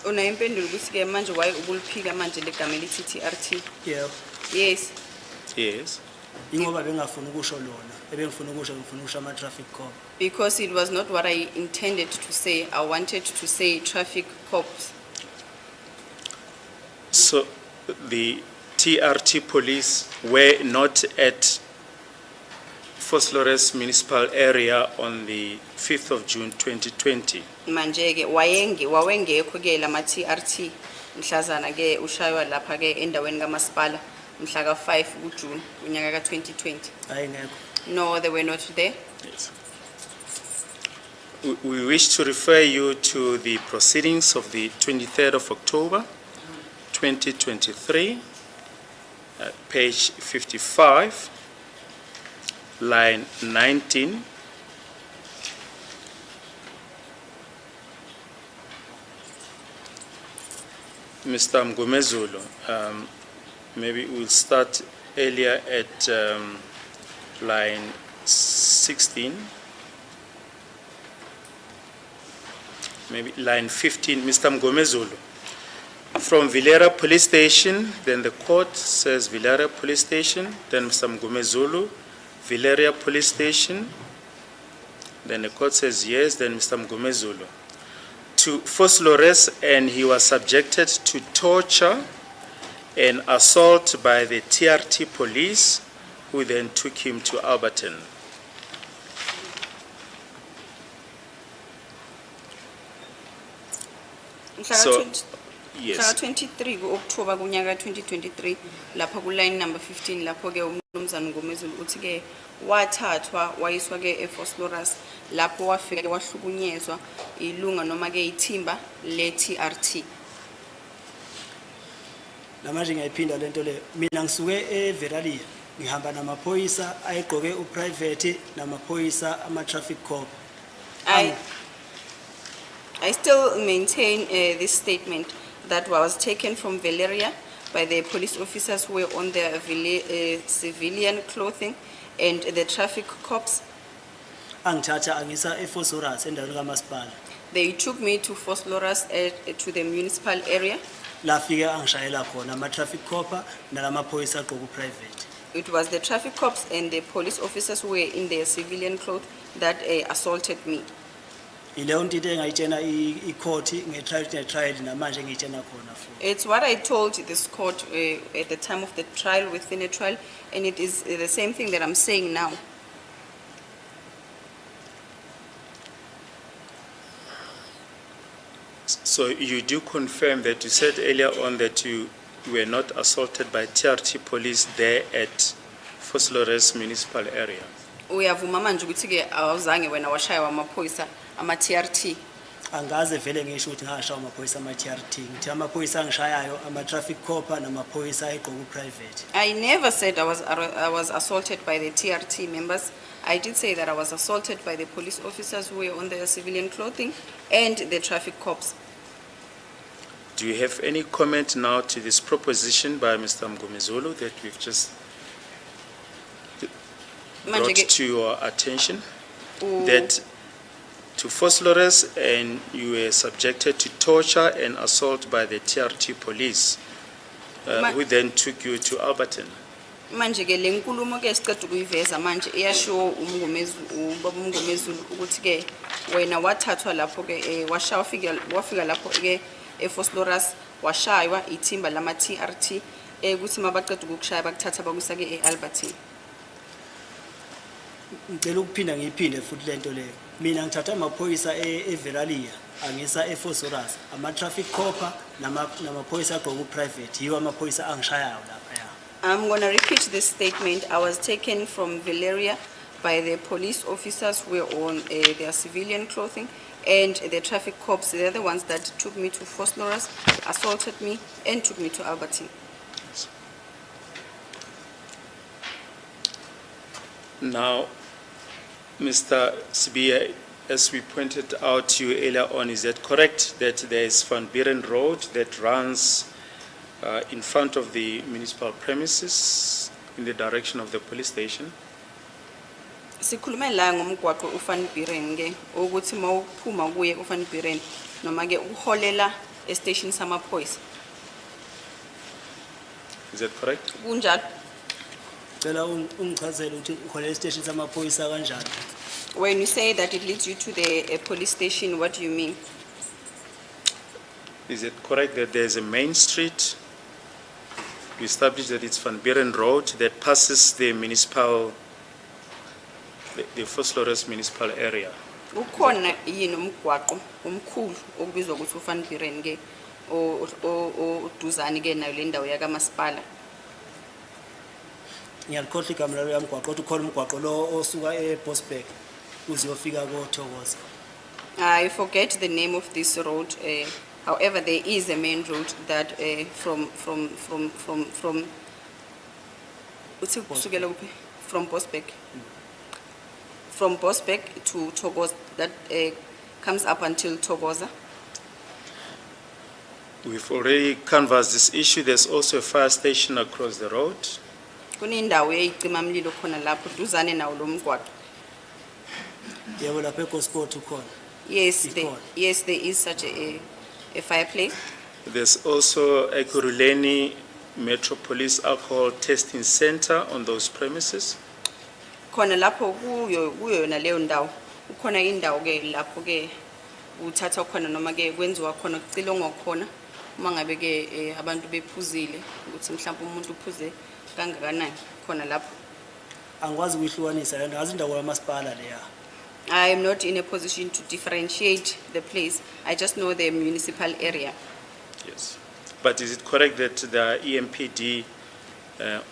Una impendulo ukuthi ke manje why ubuliphika manje legama elithi TRT? Yebo. Yes. Yes. Ingoba bengafuna ukusho lona, ebengifuna ukusho ama traffic cop. Because it was not what I intended to say. I wanted to say traffic cops. So the TRT police were not at Fosolorus municipal area on the 5th of June 2020. Manje ke wawengekho ke lama TRT mhlazana ke ushaywa lapha ke endaweni kaMasipala mhla ka 5 kuJune unyaka ka 2020. Ayingekho. No, they were not there. Yes. We wish to refer you to the proceedings of the 23rd of October 2023 page 55, line 19. Mr. Mgomezulu, maybe we'll start earlier at line 16. Maybe line 15, Mr. Mgomezulu. From Vilera Police Station, then the court says Vilera Police Station, then Mr. Mgomezulu, Vilera Police Station, then the court says yes, then Mr. Mgomezulu. To forced arrest, and he was subjected to torture and assault by the TRT police, who then took him to Alberton. So, yes. 23 October kunyaka 2023 lapha ku line number 15 lapho ke umnumzana Ngomezulu uthi ke wathathwa wayiswa ke eFosloras lapho wafika wahlukunyezwa ilunga noma ke ithimba le TRT. Namanje ngiyayiphinda lento le mina ngisuke eVeralia ngihamba namaphoyisa ayegqoke uprivate namaphoyisa ama traffic cop. I still maintain this statement that was taken from Valeria by the police officers who were on their civilian clothing and the traffic cops. Angithatha angisa eFosloras endaweni kaMasipala. They took me to Fosloras to the municipal area. La fika angishayela khona ama traffic cop nalamaphoyisa agqoke uprivate. It was the traffic cops and the police officers who were in their civilian clothes that assaulted me. Ileyo nto engayitshena icourt ngetrial namanje ngiyitshena khona futhi. It's what I told this court at the time of the trial, within a trial, and it is the same thing that I'm saying now. So you do confirm that you said earlier on that you were not assaulted by TRT police there at Foslores municipal area? Uyavuma manje ukuthi ke awuzange wena washaywa amaphoyisa ama TRT. Angaze vele ngisho ukuthi ngashaya amaphoyisa ama TRT. Ngithi amaphoyisa angishayayo ama traffic cop namaphoyisa ayegqoke uprivate. I never said I was assaulted by the TRT members. I did say that I was assaulted by the police officers who were on their civilian clothing and the traffic cops. Do you have any comment now to this proposition by Mr. Mgomezulu that we've just brought to your attention? That to Foslores and you were subjected to torture and assault by the TRT police, who then took you to Alberton. Manje ke lenkulumo ke sicela ukuyiveza manje iyasho ubaba uMngomezulu ukuthi ke wena wathathwa lapho ke wafika lapho ke eFosloras washaywa ithimba lama TRT ukuthi mabaqeda ukukushaya bakuthatha bakusa ke eAlberton. Ngicela ukuphinda ngiyiphinde futhi lento leyo. Mina ngithatha amaphoyisa eVeralia angisa eFosloras ama traffic cop namaphoyisa agqoke uprivate yiwo amaphoyisa angishayayo lapha ya. I'm going to repeat this statement. I was taken from Valeria by the police officers who were on their civilian clothing and the traffic cops. They're the ones that took me to Fosloras, assaulted me, and took me to Alberton. Now, Mr. Sibiya, as we pointed out to you earlier on, is that correct that there is Van Buren Road that runs in front of the municipal premises in the direction of the police station? Sikhulume la ngomgwaqo uVan Buren ke ukuthi mawuphuma kuye uVan Buren noma ke uholela estation samaphoyisa. Is that correct? Kunjalo. Cela ungichazele ukuthi ukhole station samaphoyisa kanjani. When you say that it leads you to the police station, what do you mean? Is it correct that there's a main street? We established that it's Van Buren Road that passes the municipal, the Foslores municipal area. Ukhona yini umgwaqo omkhulu okubizwa ukuthi uVan Buren ke oduzani ke nayo le ndawo yaka Masipala? Ngiyakhohlwa igama lalo yamgwaqo kodwa ukhona umgwaqo lo osuka eBosberg uziyofika koThokoza. I forget the name of this road. However, there is a main road that from Uthi kusukela kuphi? From Bosbeck. From Bosbeck to Togoza, that comes up until Togoza. We've already canvassed this issue. There's also a fire station across the road. Kunindawo yeyicimamlilo khona lapho duzane nawo lo mgwaqo. Yebo lapha eGosport ukhona. Yes, Ikhona. yes, there is such a fireplace. There's also a Kuruleni Metropolis Alcohol Testing Center on those premises. Khona lapho kuyo yona leyo ndawo. Ukhona indawo ke lapho ke uthatha khona noma ke kwenziwa khona kucilongwa khona uma ngabe ke abantu bephuzile ukuthi mhlawumbe umuntu uphuze kangakanani khona lapho. Angikwazi ukuyihlukanisa lento ngazi indawo yamasipala leya. I am not in a position to differentiate the place. I just know the municipal area. Yes. But is it correct that there are EMPD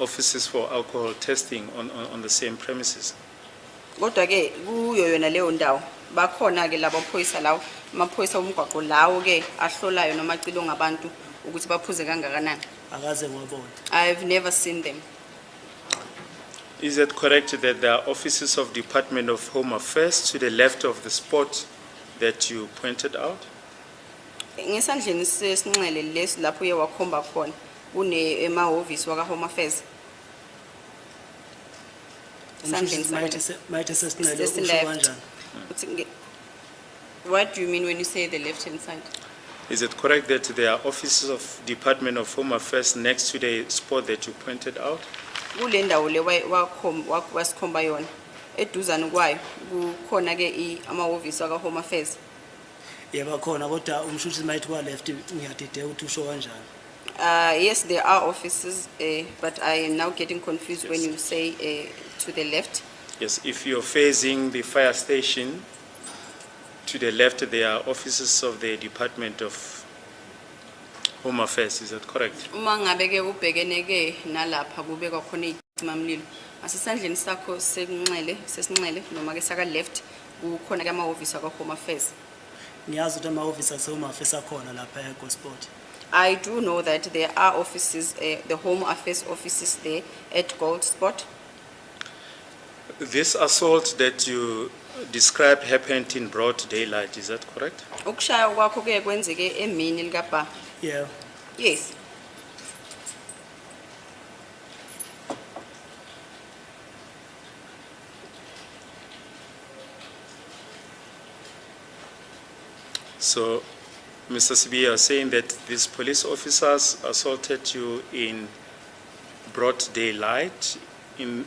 offices for alcohol testing on the same premises? Kodwa ke kuyo yona leyo ndawo bakhona ke labo phoyisa lawo amaphoyisa omgwaqo lawo ke ahlolayo noma acilonga abantu ukuthi baphuze kangakanani. Akaze ngwabona. I've never seen them. Is it correct that there are offices of Department of Home Affairs to the left of the spot that you pointed out? Ngesandleni sesinxele lesi lapho uye wakhomba khona kune emahhovisi waka Home Affairs. Sandleni Mayithe sesinxele Sesi usho left. kanjani? Uthi what do you mean when you say the left hand side? Is it correct that there are offices of Department of Home Affairs next to the spot that you pointed out? Kule ndawo le wasikhomba yona eduzane kwayo kukhona ke amahhovisi waka Home Affairs. Yebo khona kodwa umshuthi mayithi kwa left ngiyadideka ukuthi usho kanjani. Yes, there are offices, but I am now getting confused when you say to the left. Yes, if you're facing the fire station, to the left there are offices of the Department of Home Affairs, is that correct? Uma ngabe ke ubhekene ke nalapha kubekwa khona izicimamlilo. Asesandleni sakho sesinxele noma ke saka left kukhona ke amahhovisi waka Home Affairs. Ngiyazi ukuthi amahhovisi ase-Home Affairs akhona lapha eGosport. I do know that there are offices, the Home Affairs offices there at Gold Spot. This assault that you described happened in broad daylight, is that correct? Ukushaya kwakho ke kwenzeke emini likaba. Yeah. Yes. So, Mr. Sibiya, you are saying that these police officers assaulted you in broad daylight in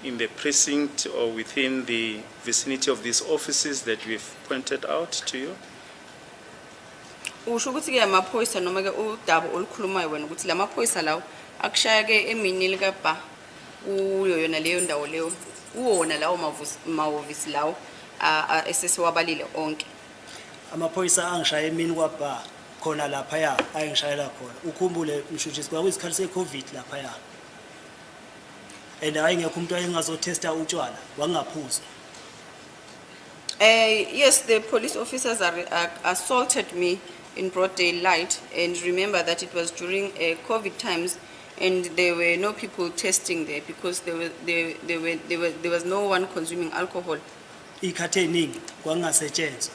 the precinct or within the vicinity of these offices that we've pointed out to you? Usho ukuthi ke amaphoyisa noma ke udaba olukhulumayo wena ukuthi lamaphoyisa lawo akushaya ke emini likaba kuyo yona leyo ndawo leyo uwona lawo mahhovisi lawo esesiwabalile onke. Amaphoyisa angishaya emini kwabha khona lapha ya ayengishayela khona. Ukhumbule mshuthi kwakuyisikhathi seCovid lapha ya. And ayengekho umuntu ayengazotesta utshwala wangaphuza. Yes, the police officers assaulted me in broad daylight, and remember that it was during COVID times, and there were no people testing there because there was no one consuming alcohol, Ikhathe eningi kwangasetshenzwa.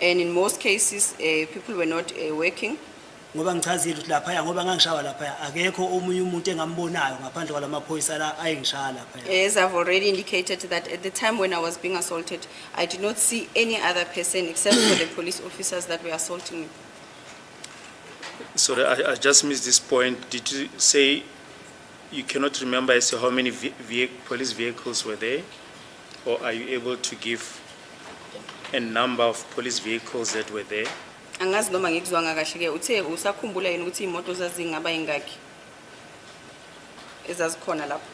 and in most cases people were not working. Ngoba ngichazile ukuthi lapha ya ngoba ngangishawa lapha ya akekho omunye umuntu engambonayo ngaphandle kwalamaphoyisa la ayengishaya lapha ya. As I've already indicated that at the time when I was being assaulted, I did not see any other person except for the police officers that were assaulting me. Sorry, I just missed this point. Did you say you cannot remember as to how many police vehicles were there? Or are you able to give a number of police vehicles that were there? Angazi noma ngikuzwanga kahle ke uthe usakhumbula yini ukuthi imoto zazingaba ingaki ezazikhona lapho.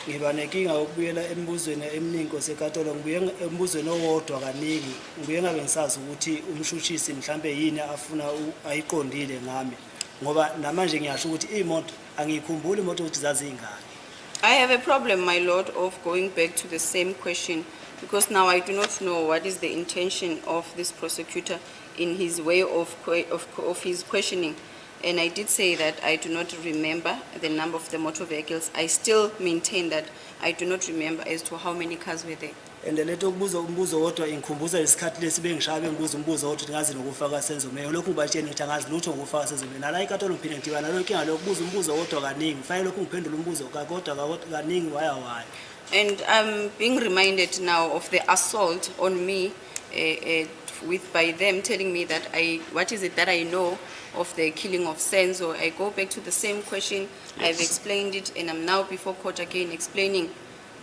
Ngiba nenkinga ukubuyela embuzweni eminingi osekatolo ngibuye embuzweni owodwa kaningi ngibuye ngabe ngisazi ukuthi umshushisi mhlambe yini afuna ayiqondile ngami ngoba namanje ngiyasho ukuthi imoto angikhumbuli imoto ukuthi zazingaki. I have a problem, my lord, of going back to the same question because now I do not know what is the intention of this prosecutor in his way of his questioning. And I did say that I do not remember the number of the motor vehicles. I still maintain that I do not remember as to how many cars were there. And leto kubuza umbuzo wodwa ingikhumbuza isikhathi lesi bengishaye bengibuza umbuzo wodwa ngazi nokufaka Senzo Meyiwa lokhu ngibatshela ngithi angazi lutho ngokufaka Senzo Meyiwa nala inkantolo ngiphinde ngidibana nalo inkinga lokubuza umbuzo wodwa kaningi kufanele lokhu ngiphendule umbuzo kodwa kaningi waya. And I'm being reminded now of the assault on me by them telling me that what is it that I know of the killing of Senzo. I go back to the same question. I've explained it, and I'm now before court again explaining.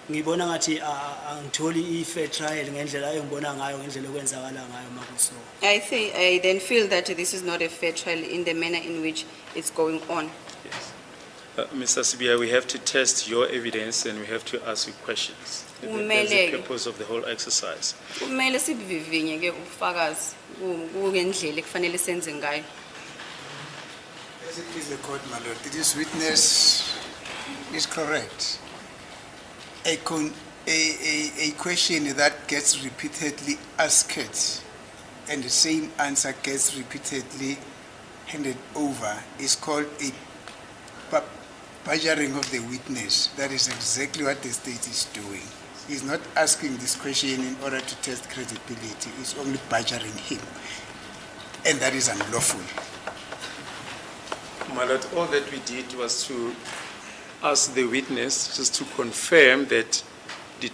Ngibona ngathi angitholi fair trial ngendlela engibona ngayo ngendlela okwenzakala ngayo makuso. I then feel that this is not a fair trial in the manner in which it's going on. Yes. Mr. Sibiya, we have to test your evidence and we have to ask you questions. That's the purpose of the whole exercise. Kumele sibivivinye ke ubufakazi kungendlela ekufanele senze ngayo. As it is the court, my lord, this witness is correct. A question that gets repeatedly asked and the same answer gets repeatedly handed over is called a badgering of the witness. That is exactly what the state is doing. He's not asking this question in order to test credibility. It's only badgering him. And that is unlawful. My lord, all that we did was to ask the witness just to confirm that did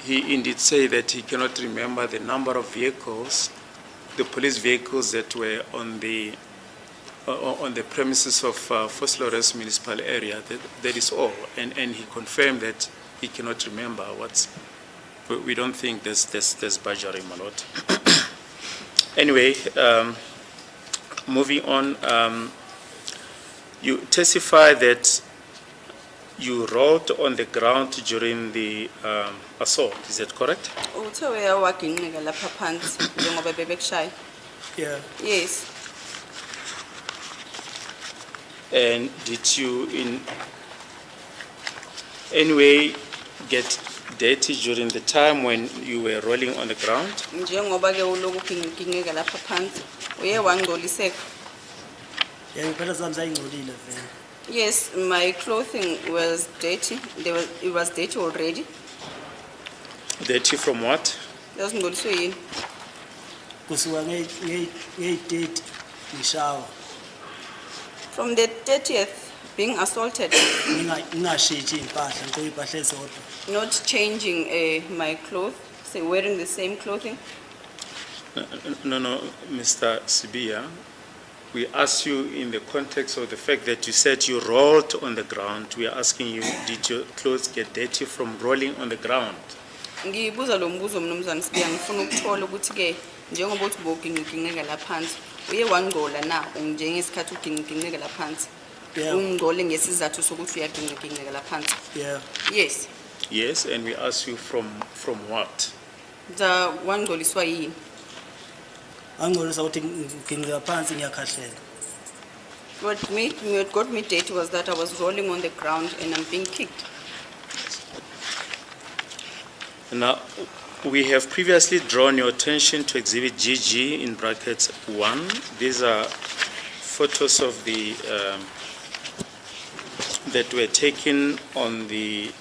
he indeed say that he cannot remember the number of vehicles, the police vehicles that were on the premises of Foslores municipal area. That is all. And he confirmed that he cannot remember what's. We don't think there's badgering, my lord. Anyway, moving on. You testify that you rolled on the ground during the assault. Is that correct? Uthe uyawaginqika lapha phansi njengoba bebekushaya. Yeah. Yes. And did you in any way get dirty during the time when you were rolling on the ground? Njengoba ke uloku uginqika lapha phansi uye wangcoliseka. Yeah, impela zami zayingcolile vele. Yes, my clothing was dirty. It was dirty already. Dirty from what? Ngcoliswe yini? Kusuka nge-30 ngishawa. From the 30th being assaulted, ngingashitshi impahla ngigqoke impahla ezodwa. not changing my clothes, say wearing the same clothing. No, Mr. Sibiya. We asked you in the context of the fact that you said you rolled on the ground. We are asking you, did your clothes get dirty from rolling on the ground? Ngibuza lo mbuzo mnumzane Sibiya ngifuna ukuthola ukuthi ke njengoba uthi boginqika la phansi uye wangcola na njengesikhathi uginqika la phansi. Yeah. Ungcole ngesizathu sokuthi uyaginqika la phansi. Yeah. Yes. Yes, and we asked you from what? The wangcoliswa yini? Angcolisa ukuthi ngiginqika phansi ngiyakhahlela. What got me dirty was that I was rolling on the ground and I'm being kicked. Now, we have previously drawn your attention to Exhibit GG in brackets 1. These are photos of the that were taken on the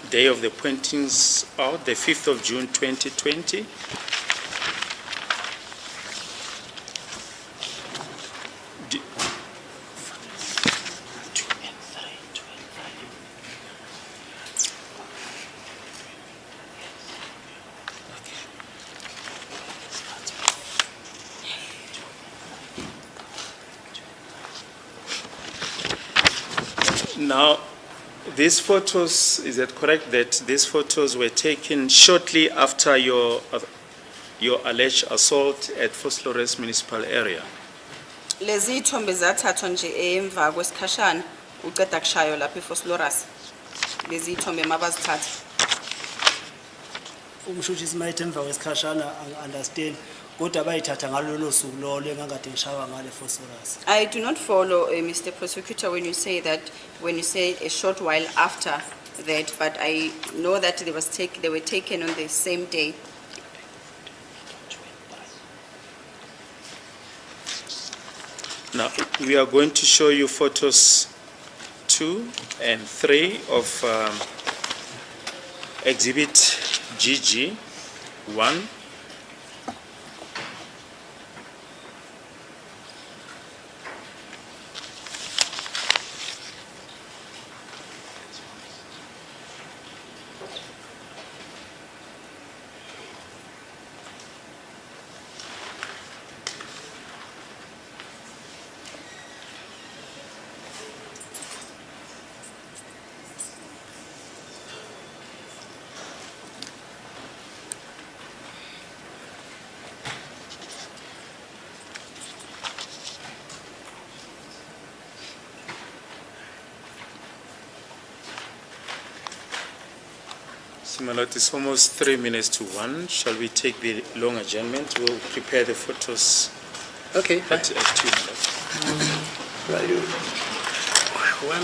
day of the pointings out, the 5th of June 2020. Now, these photos, is it correct that these photos were taken shortly after your alleged assault at Foslores municipal area? Lezi ithombe zathathwa nje emva kwesikhashana uqeda kushayo lapha eFoslores. Lezi ithombe mabazithatha. Umshutshisi mayethe emva kwesikhashana understand kodwa bayithatha ngalolo suku lolo engangade ngishawa ngale Foslores. I do not follow Mr. Prosecutor when you say a short while after that, but I know that they were taken on the same day. Now, we are going to show you photos 2 and 3 of Exhibit GG1. Similar, it's almost 3 minutes to 1. Shall we take the long adjournment? We'll prepare the photos Okay, fine. at 2 minutes. Right.